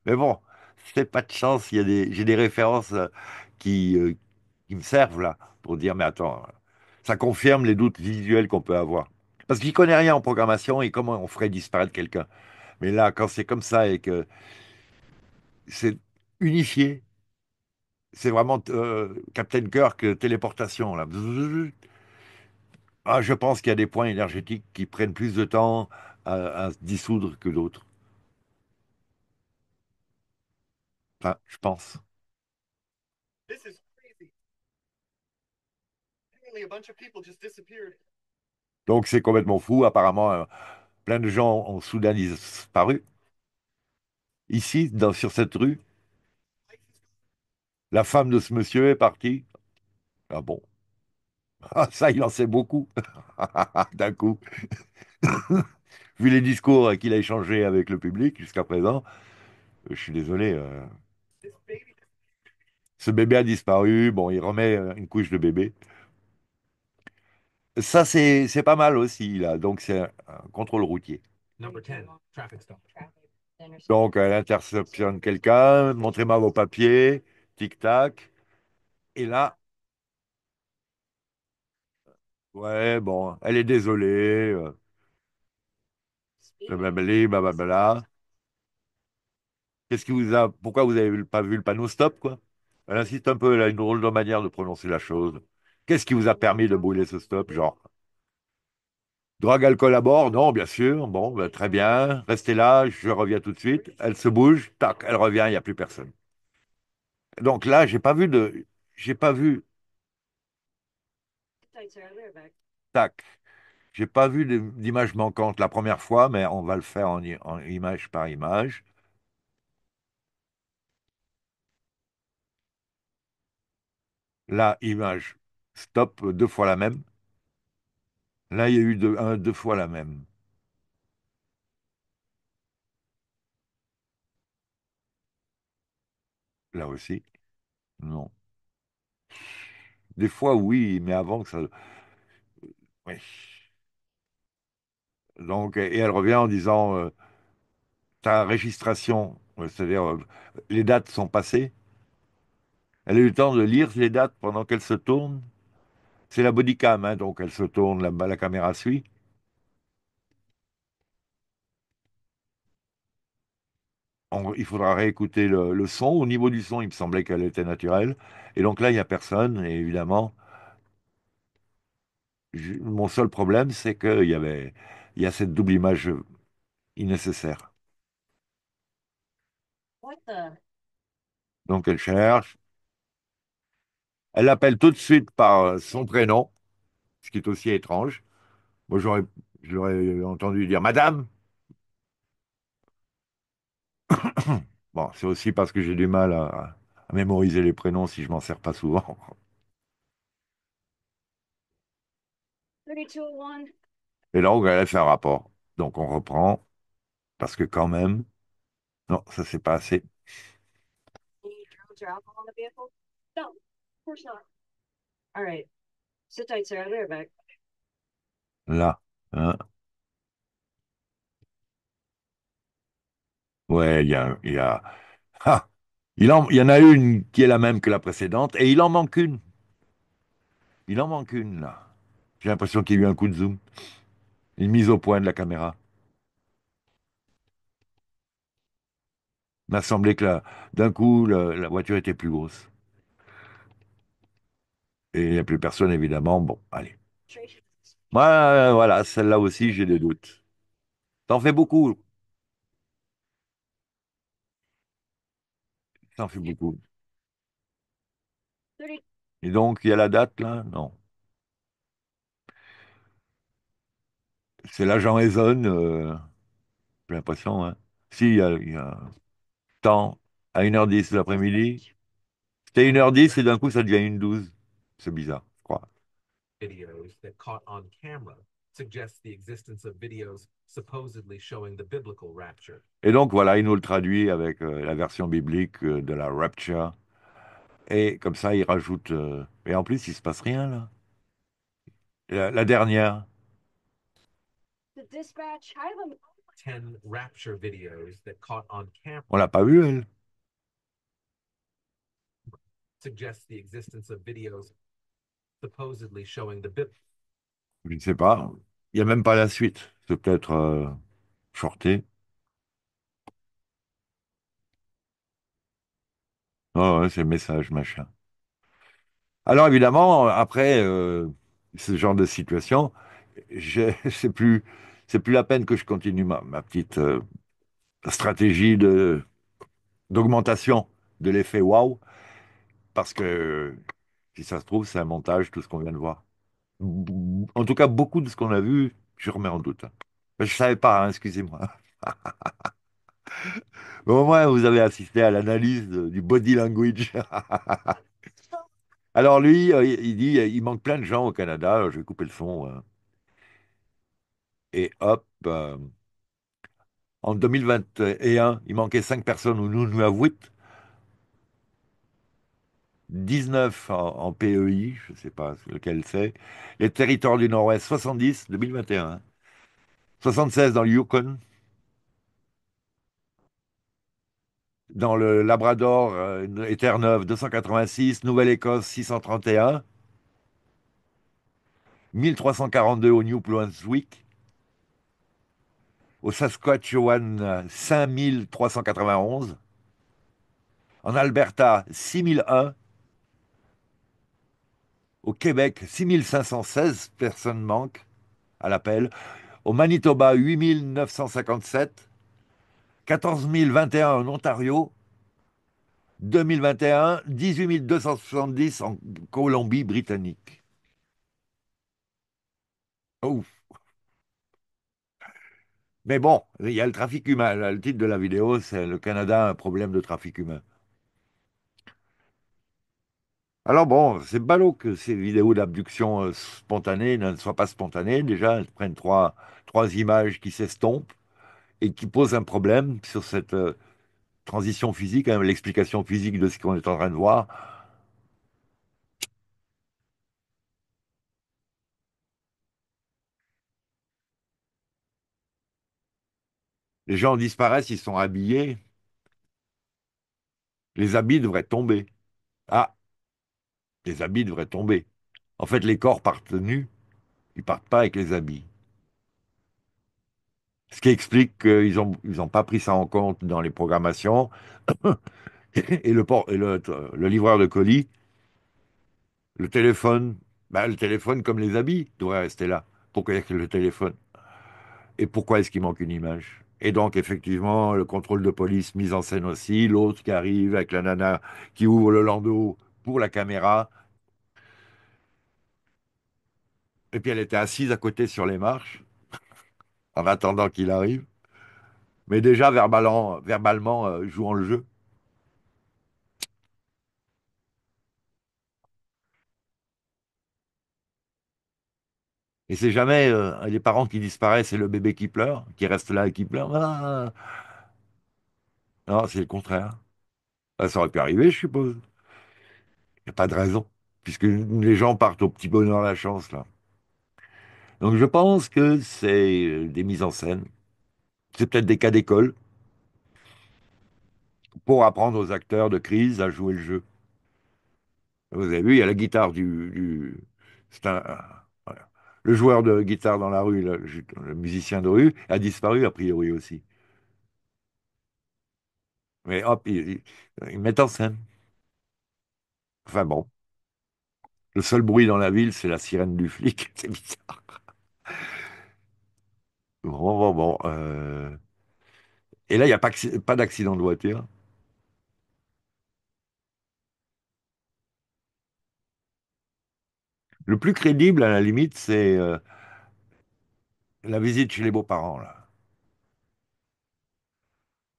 Mais bon, c'est pas de chance, j'ai des références qui me servent là, pour dire, mais attends, ça confirme les doutes visuels qu'on peut avoir. Parce qu'il connaît rien en programmation et comment on ferait disparaître quelqu'un. Mais là, quand c'est comme ça et que c'est unifié, c'est vraiment Captain Kirk, téléportation, là. Bzzz. Ah, je pense qu'il y a des points énergétiques qui prennent plus de temps à se dissoudre que d'autres. Enfin, je pense. Donc c'est complètement fou. Apparemment, plein de gens ont soudain disparu. Ici, sur cette rue, la femme de ce monsieur est partie. Ah bon? Ah, ça, il en sait beaucoup. D'un coup. Vu les discours qu'il a échangés avec le public jusqu'à présent, je suis désolé. Ce bébé a disparu. Bon, il remet une couche de bébé. Ça, c'est pas mal aussi, là. Donc, c'est un contrôle routier. Donc, elle interceptionne quelqu'un. Montrez-moi vos papiers. Tic-tac. Et là, ouais, bon, elle est désolée. Blablabli, blablabla. Qu'est-ce qui vous a, pourquoi vous avez pas vu le panneau stop, quoi? Elle insiste un peu, elle a une drôle de manière de prononcer la chose. Qu'est-ce qui vous a permis de brûler ce stop, genre? Drogue, alcool à bord? Non, bien sûr. Bon, ben, très bien. Restez là, je reviens tout de suite. Elle se bouge, tac, elle revient, il n'y a plus personne. Donc là, j'ai pas vu, tac, j'ai pas vu d'image manquante la première fois, mais on va le faire en image par image. Là, image, stop, deux fois la même. Là, il y a eu deux fois la même. Là aussi, non. Des fois, oui, mais avant que ça. Oui. Donc, et elle revient en disant ta registration, c'est-à-dire les dates sont passées. Elle a eu le temps de lire les dates pendant qu'elle se tourne. C'est la bodycam, hein, donc elle se tourne, la caméra suit. Il faudra réécouter le son. Au niveau du son, il me semblait qu'elle était naturelle. Et donc là, il n'y a personne. Et évidemment, mon seul problème, c'est il y a cette double image nécessaire. Donc elle cherche, elle l'appelle tout de suite par son prénom, ce qui est aussi étrange. Moi, je l'aurais entendu dire Madame. Bon, c'est aussi parce que j'ai du mal à mémoriser les prénoms si je m'en sers pas souvent. Et donc, elle a fait un rapport. Donc, on reprend, parce que quand même, non, ça c'est pas assez. Là, hein. Ouais, Ah, il y en a une qui est la même que la précédente, et il en manque une. Il en manque une, là. J'ai l'impression qu'il y a eu un coup de zoom, une mise au point de la caméra. Il m'a semblé que d'un coup, la voiture était plus grosse. Et il n'y a plus personne, évidemment. Bon, allez. Ouais, voilà, celle-là aussi, j'ai des doutes. T'en fais beaucoup. T'en fais beaucoup. Et donc, il y a la date, là? Non. C'est l'agent Ezone, j'ai l'impression, hein. Si, il y a temps, à 1h10 de l'après-midi. C'était 1h10 et d'un coup, ça devient 1h12. C'est bizarre, je crois. Videos that caught on camera suggests the existence of videos supposedly showing the biblical rapture. Et donc voilà, il nous le traduit avec la version biblique de la rapture. Et comme ça, il rajoute. Et en plus, il se passe rien là. La dernière. Ten rapture videos that caught on camera. On l'a pas vue, elle. Suggests the existence of videos supposedly showing the biblical. Je ne sais pas. Il n'y a même pas la suite. C'est peut-être shorté. Oh, ouais, c'est le message, machin. Alors évidemment, après ce genre de situation, c'est plus la peine que je continue ma petite stratégie d'augmentation de l'effet waouh, parce que si ça se trouve, c'est un montage, tout ce qu'on vient de voir. En tout cas, beaucoup de ce qu'on a vu, je remets en doute. Je savais pas, hein, excusez-moi. Mais au moins, vous avez assisté à l'analyse du body language. Alors lui, il dit, il manque plein de gens au Canada. Alors, je vais couper le son. Et hop, en 2021, il manquait 5 personnes au Nunavut, 19 en PEI, je ne sais pas lequel c'est. Les territoires du Nord-Ouest, 70, 2021. 76 dans le Yukon, dans le Labrador et Terre-Neuve, 286, Nouvelle-Écosse, 631, 1342 au New Brunswick, au Saskatchewan, 5391, en Alberta, 6001, au Québec, 6516 personnes manquent à l'appel. Au Manitoba, 8957, 14 021 en Ontario, 2021, 18 270 en Colombie-Britannique. Ouf. Mais bon, il y a le trafic humain. Là, le titre de la vidéo, c'est Le Canada a un problème de trafic humain. Alors bon, c'est ballot que ces vidéos d'abduction spontanée ne soient pas spontanées. Déjà, elles prennent trois images qui s'estompent et qui posent un problème sur cette transition physique, hein, l'explication physique de ce qu'on est en train de voir. Les gens disparaissent, ils sont habillés, les habits devraient tomber. Ah, les habits devraient tomber. En fait, les corps partent nus, ils partent pas avec les habits. Ce qui explique qu'ils ont pas pris ça en compte dans les programmations. Et le livreur de colis, le téléphone comme les habits devrait rester là. Pourquoi il y a que le téléphone? Et pourquoi est-ce qu'il manque une image? Et donc, effectivement, le contrôle de police mise en scène aussi, l'autre qui arrive avec la nana qui ouvre le landau pour la caméra, et puis elle était assise à côté sur les marches, en attendant qu'il arrive, mais déjà verbalement jouant le jeu. Et c'est jamais les parents qui disparaissent et le bébé qui pleure, qui reste là et qui pleure. Ah, non, c'est le contraire. Ah, ça aurait pu arriver, je suppose. Il n'y a pas de raison, puisque les gens partent au petit bonheur la chance, là. Donc je pense que c'est des mises en scène. C'est peut-être des cas d'école pour apprendre aux acteurs de crise à jouer le jeu. Vous avez vu, il y a la guitare c'est voilà. Le joueur de guitare dans la rue, le musicien de rue, a disparu a priori aussi. Mais hop, ils mettent en scène. Enfin bon, le seul bruit dans la ville, c'est la sirène du flic. C'est bizarre. Bon, bon, bon. Et là, il n'y a pas d'accident de voiture. Le plus crédible, à la limite, c'est la visite chez les beaux-parents, là.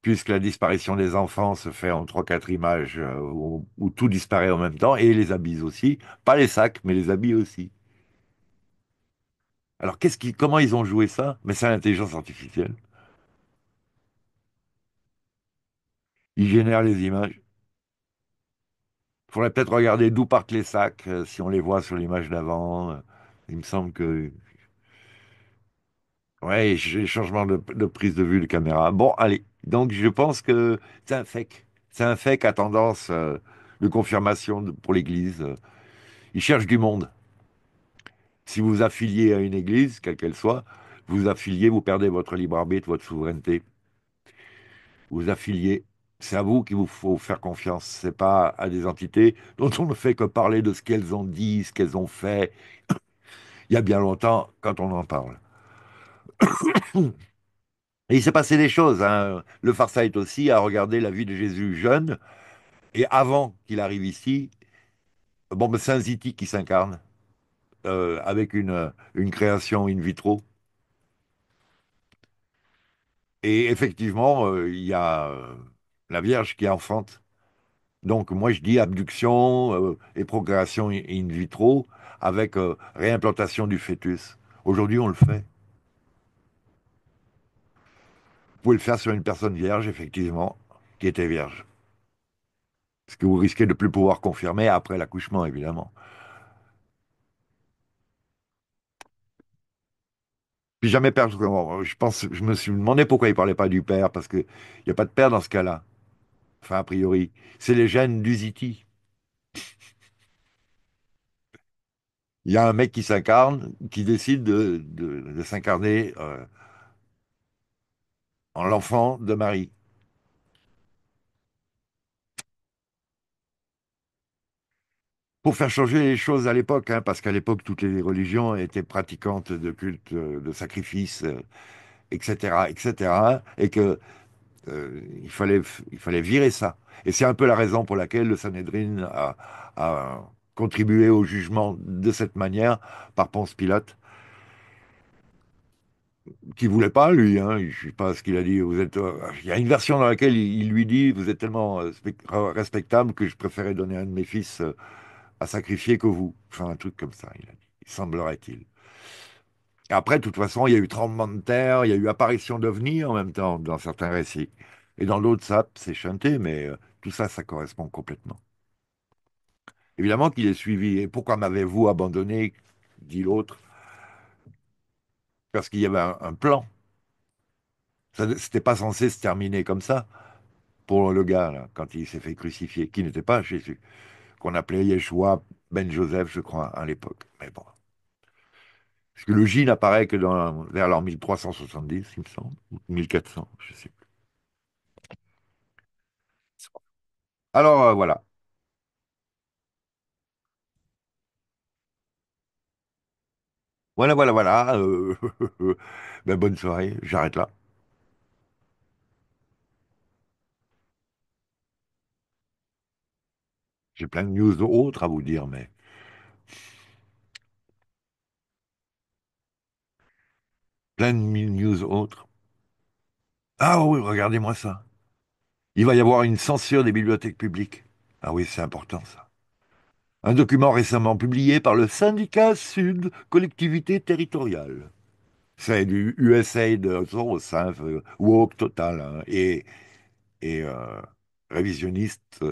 Puisque la disparition des enfants se fait en trois, quatre images où tout disparaît en même temps, et les habits aussi. Pas les sacs, mais les habits aussi. Alors, comment ils ont joué ça? Mais c'est l'intelligence artificielle. Ils génèrent les images. Il faudrait peut-être regarder d'où partent les sacs, si on les voit sur l'image d'avant. Il me semble que... Ouais, j'ai changement de prise de vue de caméra. Bon, allez. Donc, je pense que c'est un fake. C'est un fake à tendance de confirmation pour l'Église. Ils cherchent du monde. Si vous affiliez à une église, quelle qu'elle soit, vous affiliez, vous perdez votre libre arbitre, votre souveraineté. Vous affiliez. C'est à vous qu'il vous faut faire confiance. C'est pas à des entités dont on ne fait que parler de ce qu'elles ont dit, ce qu'elles ont fait. Il y a bien longtemps, quand on en parle. Et il s'est passé des choses, hein. Le Farsight aussi a regardé la vie de Jésus jeune et avant qu'il arrive ici. Bon, ben, c'est un Ziti qui s'incarne avec une création in vitro. Et effectivement, il y a la Vierge qui enfante. Donc, moi, je dis abduction et procréation in vitro avec réimplantation du fœtus. Aujourd'hui, on le fait. Vous pouvez le faire sur une personne vierge, effectivement, qui était vierge. Ce que vous risquez de plus pouvoir confirmer après l'accouchement, évidemment. Puis jamais père, je pense, je me suis demandé pourquoi il parlait pas du père, parce qu'il n'y a pas de père dans ce cas-là. Enfin, a priori. C'est les gènes d'Uziti. Il y a un mec qui s'incarne, qui décide de s'incarner en l'enfant de Marie. Pour faire changer les choses à l'époque, hein, parce qu'à l'époque, toutes les religions étaient pratiquantes de culte, de sacrifices, etc., etc., et que il fallait virer ça. Et c'est un peu la raison pour laquelle le Sanhédrin a contribué au jugement de cette manière par Ponce Pilate, qui voulait pas, lui, hein, je sais pas ce qu'il a dit. Il y a une version dans laquelle il lui dit, vous êtes tellement respectable que je préférais donner un de mes fils à sacrifier que vous. Enfin, un truc comme ça, il a dit. Il semblerait-il. Après, de toute façon, il y a eu tremblement de terre, il y a eu apparition d'ovnis en même temps dans certains récits. Et dans d'autres, ça, c'est chanté, mais tout ça, ça correspond complètement. Évidemment qu'il est suivi. Et pourquoi m'avez-vous abandonné, dit l'autre, parce qu'il y avait un plan. C'était pas censé se terminer comme ça pour le gars, là, quand il s'est fait crucifier, qui n'était pas Jésus, qu'on appelait Yeshua ben Joseph, je crois, à l'époque. Mais bon. Parce que le J n'apparaît que vers l'an 1370, il me semble, ou 1400, je sais plus. Alors voilà. Voilà, voilà, voilà. Ben, bonne soirée, j'arrête là. J'ai plein de news autres à vous dire, mais plein de news autres. Ah oui, regardez-moi ça. Il va y avoir une censure des bibliothèques publiques. Ah oui, c'est important ça. Un document récemment publié par le syndicat Sud Collectivité Territoriale. C'est du USAID, hein, woke total, hein, et révisionniste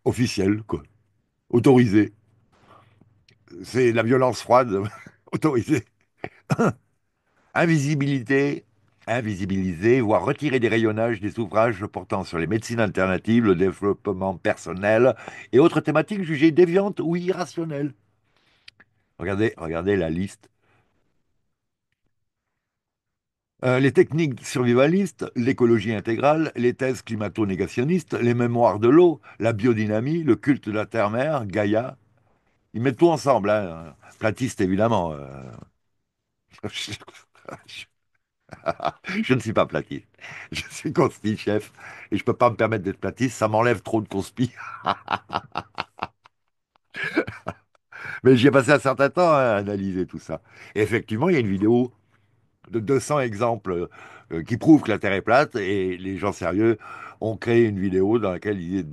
officiel, quoi. Autorisé. C'est la violence froide autorisée. Invisibilité, invisibiliser, voire retirer des rayonnages des ouvrages portant sur les médecines alternatives, le développement personnel et autres thématiques jugées déviantes ou irrationnelles. Regardez la liste. Les techniques survivalistes, l'écologie intégrale, les thèses climato-négationnistes, les mémoires de l'eau, la biodynamie, le culte de la terre-mère, Gaïa. Ils mettent tout ensemble, hein. Platiste, évidemment. Je ne suis pas platiste. Je suis consti-chef et je peux pas me permettre d'être platiste. Ça m'enlève trop de conspi. Mais j'y ai passé un certain temps, hein, à analyser tout ça. Et effectivement, il y a une vidéo de 200 exemples qui prouvent que la Terre est plate et les gens sérieux ont créé une vidéo dans laquelle il y a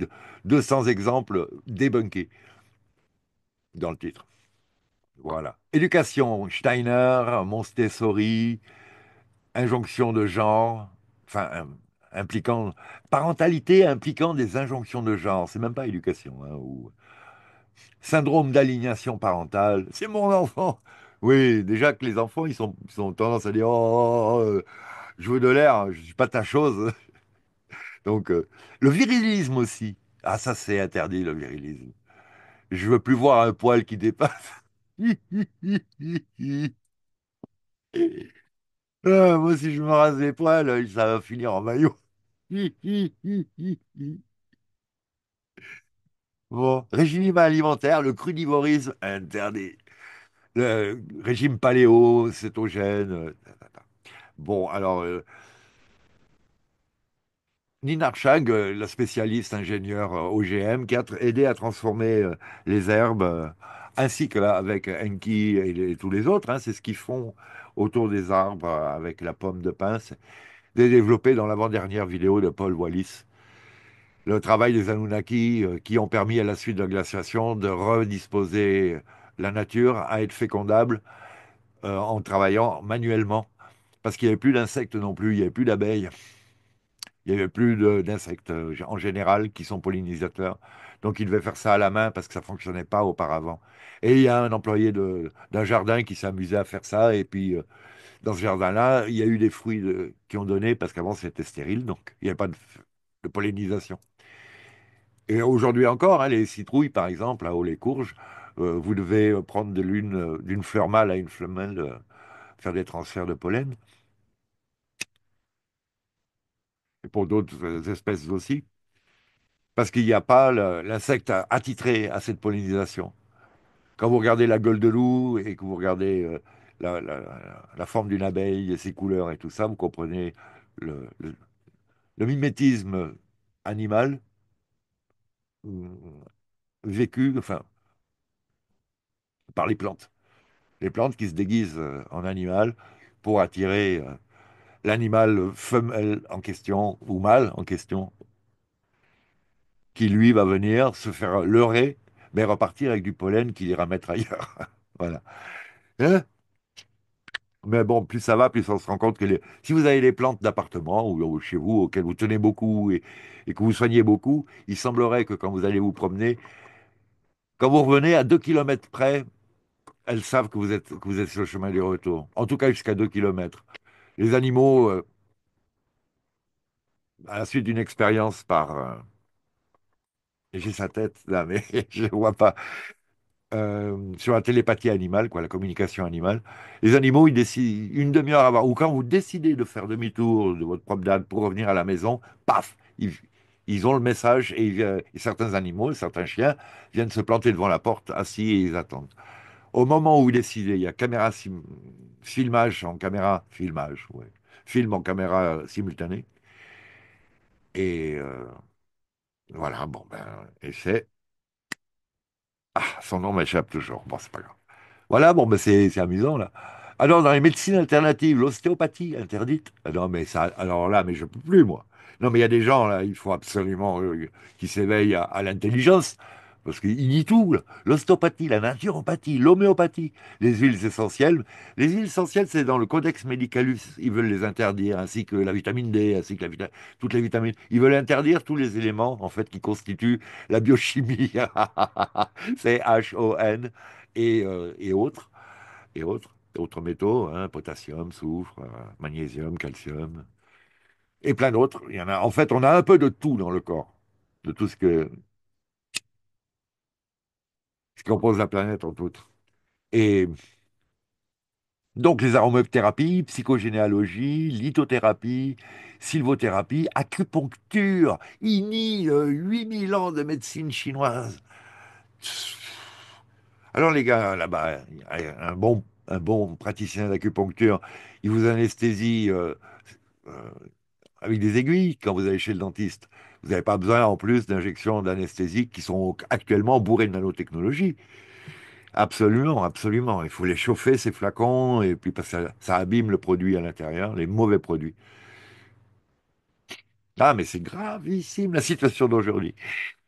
200 exemples débunkés dans le titre. Voilà. Éducation, Steiner, Montessori, injonction de genre, enfin, impliquant, parentalité impliquant des injonctions de genre, c'est même pas éducation, hein, ou syndrome d'aliénation parentale, c'est mon enfant. Oui, déjà que les enfants, ils ont tendance à dire, je veux de l'air, je suis pas ta chose. Donc, le virilisme aussi. Ah, ça, c'est interdit, le virilisme. Je veux plus voir un poil qui dépasse. Ah, moi, si je me rase les poils, ça va finir en maillot. Bon, régime alimentaire, le crudivorisme interdit. Le régime paléo, cétogène. Bon, alors, Nina Chag, la spécialiste ingénieure OGM, qui a aidé à transformer les herbes, ainsi que là, avec Enki et tous les autres, hein, c'est ce qu'ils font autour des arbres avec la pomme de pin. C'est développé dans l'avant-dernière vidéo de Paul Wallis. Le travail des Anunnaki qui ont permis à la suite de la glaciation de redisposer la nature à être fécondable en travaillant manuellement. Parce qu'il n'y avait plus d'insectes non plus, il n'y avait plus d'abeilles, il n'y avait plus d'insectes en général qui sont pollinisateurs. Donc ils devaient faire ça à la main parce que ça ne fonctionnait pas auparavant. Et il y a un employé d'un jardin qui s'amusait à faire ça. Et puis dans ce jardin-là, il y a eu des fruits qui ont donné parce qu'avant c'était stérile, donc il n'y avait pas de pollinisation. Et aujourd'hui encore, hein, les citrouilles, par exemple, là, ou les courges, vous devez prendre de l'une d'une fleur mâle à une fleur mâle, faire des transferts de pollen, et pour d'autres espèces aussi, parce qu'il n'y a pas l'insecte attitré à cette pollinisation. Quand vous regardez la gueule de loup et que vous regardez la forme d'une abeille et ses couleurs et tout ça, vous comprenez le le mimétisme animal vécu, enfin, par les plantes. Les plantes qui se déguisent en animal pour attirer l'animal femelle en question ou mâle en question, qui lui va venir se faire leurrer, mais repartir avec du pollen qu'il ira mettre ailleurs. Voilà. Hein. Mais bon, plus ça va, plus on se rend compte que si vous avez des plantes d'appartement ou chez vous auxquelles vous tenez beaucoup et que vous soignez beaucoup, il semblerait que quand vous allez vous promener, quand vous revenez à 2 kilomètres près, elles savent que vous êtes sur le chemin du retour. En tout cas, jusqu'à 2 kilomètres. Les animaux, à la suite d'une expérience j'ai sa tête là, mais je ne vois pas, sur la télépathie animale, quoi, la communication animale, les animaux, ils décident une demi-heure avant, ou quand vous décidez de faire demi-tour de votre promenade pour revenir à la maison, paf, ils ont le message et certains animaux, certains chiens viennent se planter devant la porte, assis et ils attendent. Au moment où vous décidez, il y a filmage en caméra, filmage, ouais, film en caméra simultanée, et voilà, bon, ben, et c'est son nom m'échappe toujours. Bon, c'est pas grave. Voilà, bon, ben c'est amusant, là. Alors, dans les médecines alternatives, l'ostéopathie interdite. Ah non, mais ça, alors là, mais je peux plus, moi. Non, mais il y a des gens, là, il faut absolument qu'ils s'éveillent à l'intelligence Parce qu'il dit tout, là. L'ostéopathie, la naturopathie, l'homéopathie, les huiles essentielles. Les huiles essentielles, c'est dans le Codex Medicalus. Ils veulent les interdire, ainsi que la vitamine D, ainsi que toutes les vitamines. Ils veulent interdire tous les éléments, en fait, qui constituent la biochimie. C'est HON et autres, et autres, autres métaux, hein, potassium, soufre, magnésium, calcium, et plein d'autres. Il y en a, en fait, on a un peu de tout dans le corps, de tout ce qui compose la planète en tout. Et donc, les aromothérapies, psychogénéalogie, lithothérapie, sylvothérapie, acupuncture, INI, 8000 ans de médecine chinoise. Alors, les gars, là-bas, un bon praticien d'acupuncture, il vous anesthésie euh, avec des aiguilles quand vous allez chez le dentiste. Vous n'avez pas besoin, en plus, d'injections d'anesthésiques qui sont actuellement bourrées de nanotechnologie. Absolument, absolument. Il faut les chauffer, ces flacons, et puis parce que ça abîme le produit à l'intérieur, les mauvais produits. Ah, mais c'est gravissime la situation d'aujourd'hui.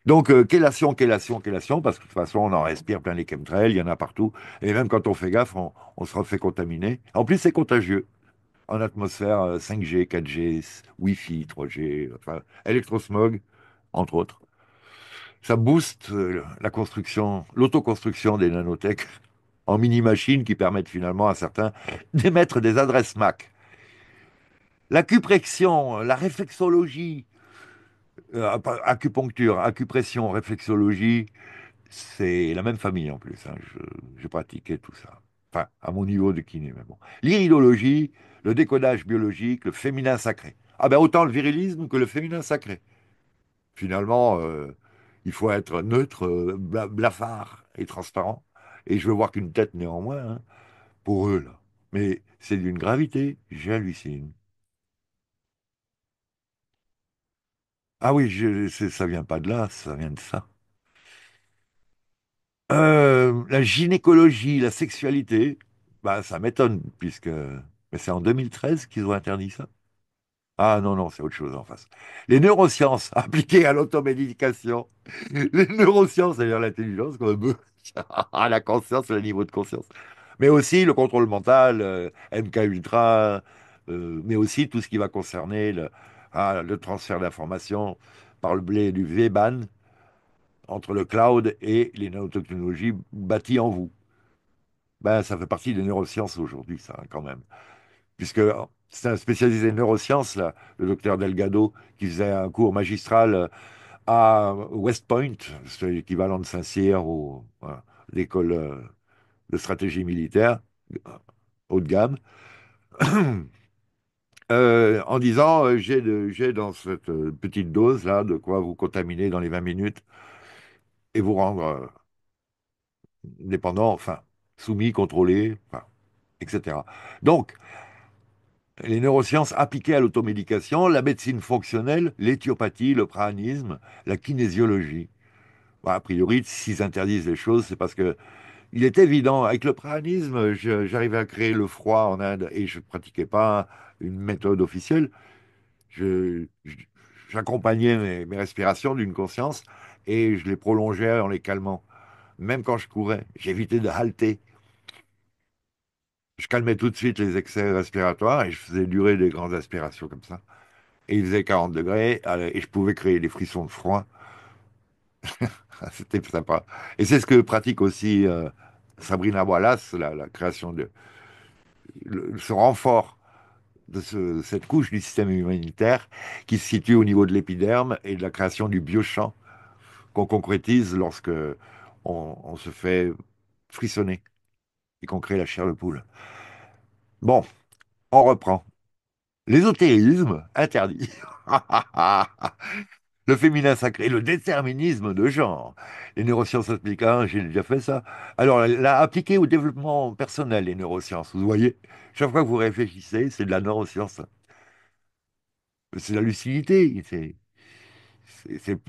Donc, chélation, chélation, chélation, parce que de toute façon, on en respire plein les chemtrails, il y en a partout. Et même quand on fait gaffe, on se refait contaminer. En plus, c'est contagieux. En atmosphère 5G, 4G, Wi-Fi, 3G, enfin, électrosmog, entre autres. Ça booste la construction, l'autoconstruction des nanotech en mini-machines qui permettent finalement à certains d'émettre des adresses MAC. L'acupression, la réflexologie, acupuncture, acupression, réflexologie, c'est la même famille en plus, hein. J'ai pratiqué tout ça. Enfin, à mon niveau de kiné, mais bon. L'iridologie, le décodage biologique, le féminin sacré. Ah ben autant le virilisme que le féminin sacré. Finalement, il faut être neutre, blafard et transparent. Et je veux voir qu'une tête néanmoins, hein, pour eux, là. Mais c'est d'une gravité, j'hallucine. Ah oui, ça vient pas de là, ça vient de ça. La gynécologie, la sexualité, bah ça m'étonne, puisque mais c'est en 2013 qu'ils ont interdit ça. Ah non, non, c'est autre chose en face. Les neurosciences appliquées à l'automédication. Les neurosciences, c'est-à-dire l'intelligence, comme la conscience, le niveau de conscience. Mais aussi le contrôle mental, MK Ultra, mais aussi tout ce qui va concerner le transfert d'informations par le biais du V-Ban entre le cloud et les nanotechnologies bâties en vous. Ben, ça fait partie des neurosciences aujourd'hui, ça, quand même. Puisque c'est un spécialisé de neurosciences, là, le docteur Delgado, qui faisait un cours magistral à West Point, c'est l'équivalent de Saint-Cyr ou voilà, l'école de stratégie militaire euh, haut de gamme, en disant j'ai dans cette petite dose là de quoi vous contaminer dans les 20 minutes et vous rendre dépendant, enfin soumis, contrôlé, enfin, etc. Donc, les neurosciences appliquées à l'automédication, la médecine fonctionnelle, l'éthiopathie, le pranisme, la kinésiologie. Bah, a priori, s'ils interdisent les choses, c'est parce que il est évident, avec le pranisme, j'arrivais à créer le froid en Inde et je ne pratiquais pas une méthode officielle. Je- J'accompagnais mes respirations d'une conscience et je les prolongeais en les calmant. Même quand je courais, j'évitais de halter. Je calmais tout de suite les excès respiratoires et je faisais durer des grandes aspirations comme ça. Et il faisait 40 degrés et je pouvais créer des frissons de froid. C'était sympa. Et c'est ce que pratique aussi Sabrina Wallace, la création ce renfort de cette couche du système immunitaire qui se situe au niveau de l'épiderme et de la création du biochamp qu'on concrétise lorsque on se fait frissonner et qu'on crée la chair de poule. Bon, on reprend. L'ésotérisme interdit. Le féminin sacré, le déterminisme de genre. Les neurosciences appliquées, hein, j'ai déjà fait ça. Alors, là, appliqué au développement personnel, les neurosciences, vous voyez, chaque fois que vous réfléchissez, c'est de la neuroscience. C'est la lucidité. C'est-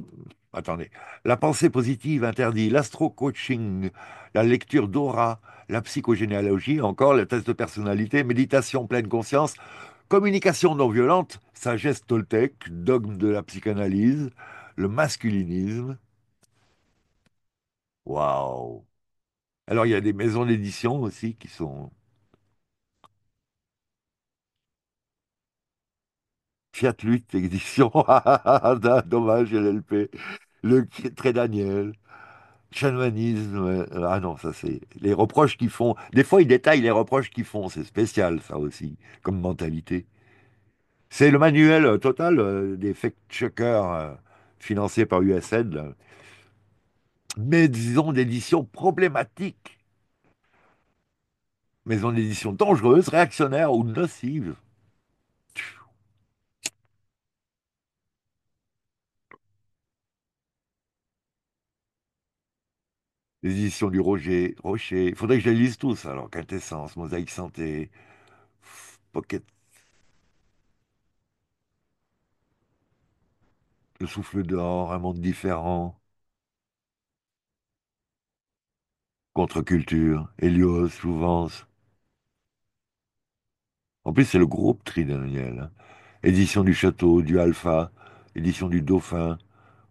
Attendez. La pensée positive interdit, l'astro-coaching, la lecture d'aura, la psychogénéalogie, encore le test de personnalité, méditation pleine conscience, communication non violente, sagesse toltèque, dogme de la psychanalyse, le masculinisme. Waouh! Alors, il y a des maisons d'édition aussi qui sont Fiat Lutte Édition. Dommage, LLP. Le Trait Daniel. Chanoinisme. Ah non, ça c'est. Les reproches qu'ils font. Des fois, ils détaillent les reproches qu'ils font. C'est spécial, ça aussi, comme mentalité. C'est le manuel total des fact-checkers financés par USAID, là. Mais disons d'édition problématique. Maison d'édition dangereuse, réactionnaire ou nocive. Les éditions du Rocher. Il faudrait que je les lise tous, alors. Quintessence, Mosaïque Santé, Pocket, Le Souffle d'Or, Un Monde Différent, Contre-Culture, Hélios, Jouvence. En plus, c'est le groupe Tridaniel, hein. Édition du Château, du Alpha, édition du Dauphin,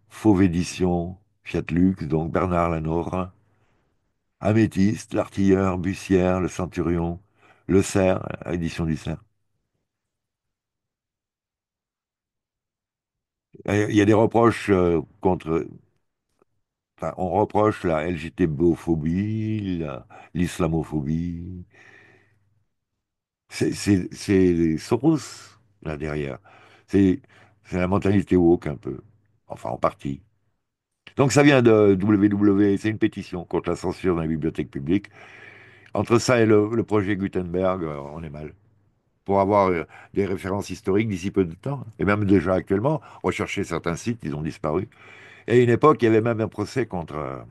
Fauve Édition, Fiat Lux, donc Bernard Lanorin, Améthyste, L'Artilleur, Bussière, Le Centurion, Le Cerf, édition du Cerf. Et il y a des reproches contre. Enfin, on reproche la LGTB-phobie, l'islamophobie. C'est Soros, là, derrière. C'est c'est la mentalité woke, un peu. Enfin, en partie. Donc, ça vient de WW, c'est une pétition contre la censure dans les bibliothèques publiques. Entre ça et le projet Gutenberg, on est mal. Pour avoir des références historiques d'ici peu de temps. Et même déjà actuellement, rechercher certains sites, ils ont disparu. Et à une époque, il y avait même un procès contre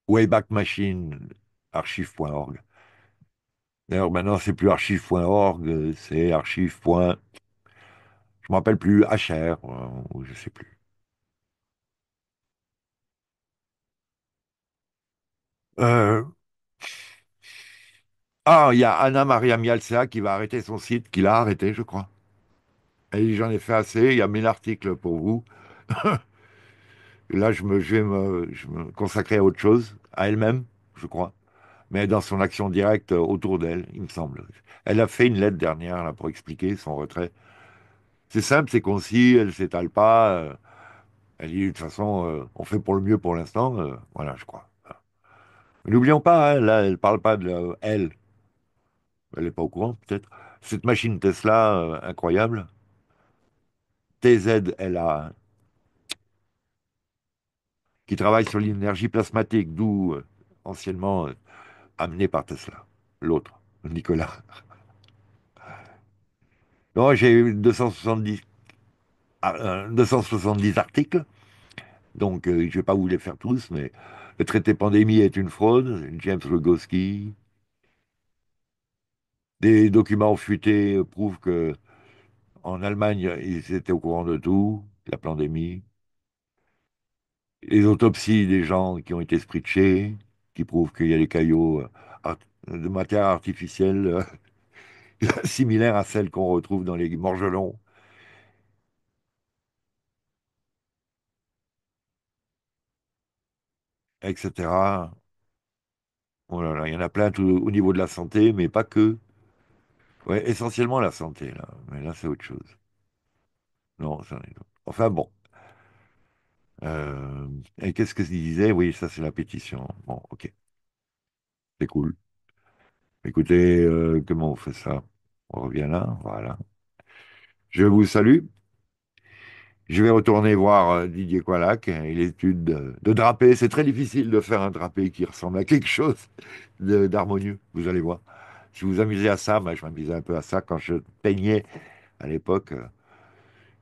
Wayback Machine, archive.org. D'ailleurs, maintenant, c'est plus archive.org, c'est archive. Je me rappelle plus, HR, ou je sais plus. Euh, Ah, il y a Anna Maria Mialcea qui va arrêter son site, qui l'a arrêté, je crois. Elle dit, j'en ai fait assez, il y a 1000 articles pour vous. Là, je vais me consacrer à autre chose, à elle-même, je crois. Mais dans son action directe autour d'elle, il me semble. Elle a fait une lettre dernière là, pour expliquer son retrait. C'est simple, c'est concis, elle s'étale pas. Elle dit, de toute façon, on fait pour le mieux pour l'instant. Voilà, je crois. N'oublions pas, hein, là, elle parle pas de elle. Elle n'est pas au courant, peut-être. Cette machine Tesla, incroyable. TZLA, qui travaille sur l'énergie plasmatique, d'où anciennement amené par Tesla. L'autre, Nicolas. Non, j'ai eu 270 articles, donc je ne vais pas vous les faire tous, mais le traité pandémie est une fraude, James Rogoski. Des documents fuités prouvent que en Allemagne, ils étaient au courant de tout, la pandémie. Les autopsies des gens qui ont été scritchés, qui prouvent qu'il y a des caillots de matière artificielle similaires à celles qu'on retrouve dans les morgelons, etc. Oh là là, il y en a plein au niveau de la santé, mais pas que. Ouais, essentiellement la santé, là. Mais là, c'est autre chose. Non, ça en est d'autres. Enfin bon. Euh, et qu'est-ce que je disais? Oui, ça, c'est la pétition. Bon, ok, c'est cool. Écoutez, comment on fait ça? On revient là, voilà. Je vous salue. Je vais retourner voir Didier Coalac et l'étude de drapé. C'est très difficile de faire un drapé qui ressemble à quelque chose d'harmonieux, vous allez voir. Si vous vous amusez à ça, moi je m'amusais un peu à ça quand je peignais à l'époque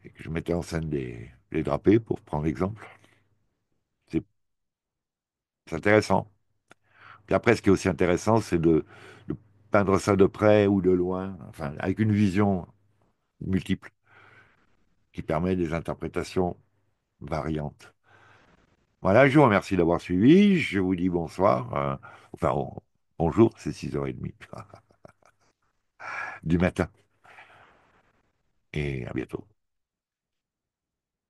et que je mettais en scène des drapés, pour prendre l'exemple. C'est c'est intéressant. Puis après, ce qui est aussi intéressant, c'est de peindre ça de près ou de loin, enfin, avec une vision multiple qui permet des interprétations variantes. Voilà, je vous remercie d'avoir suivi. Je vous dis bonsoir. Enfin, bonjour, c'est 6h30 du matin. Et à bientôt.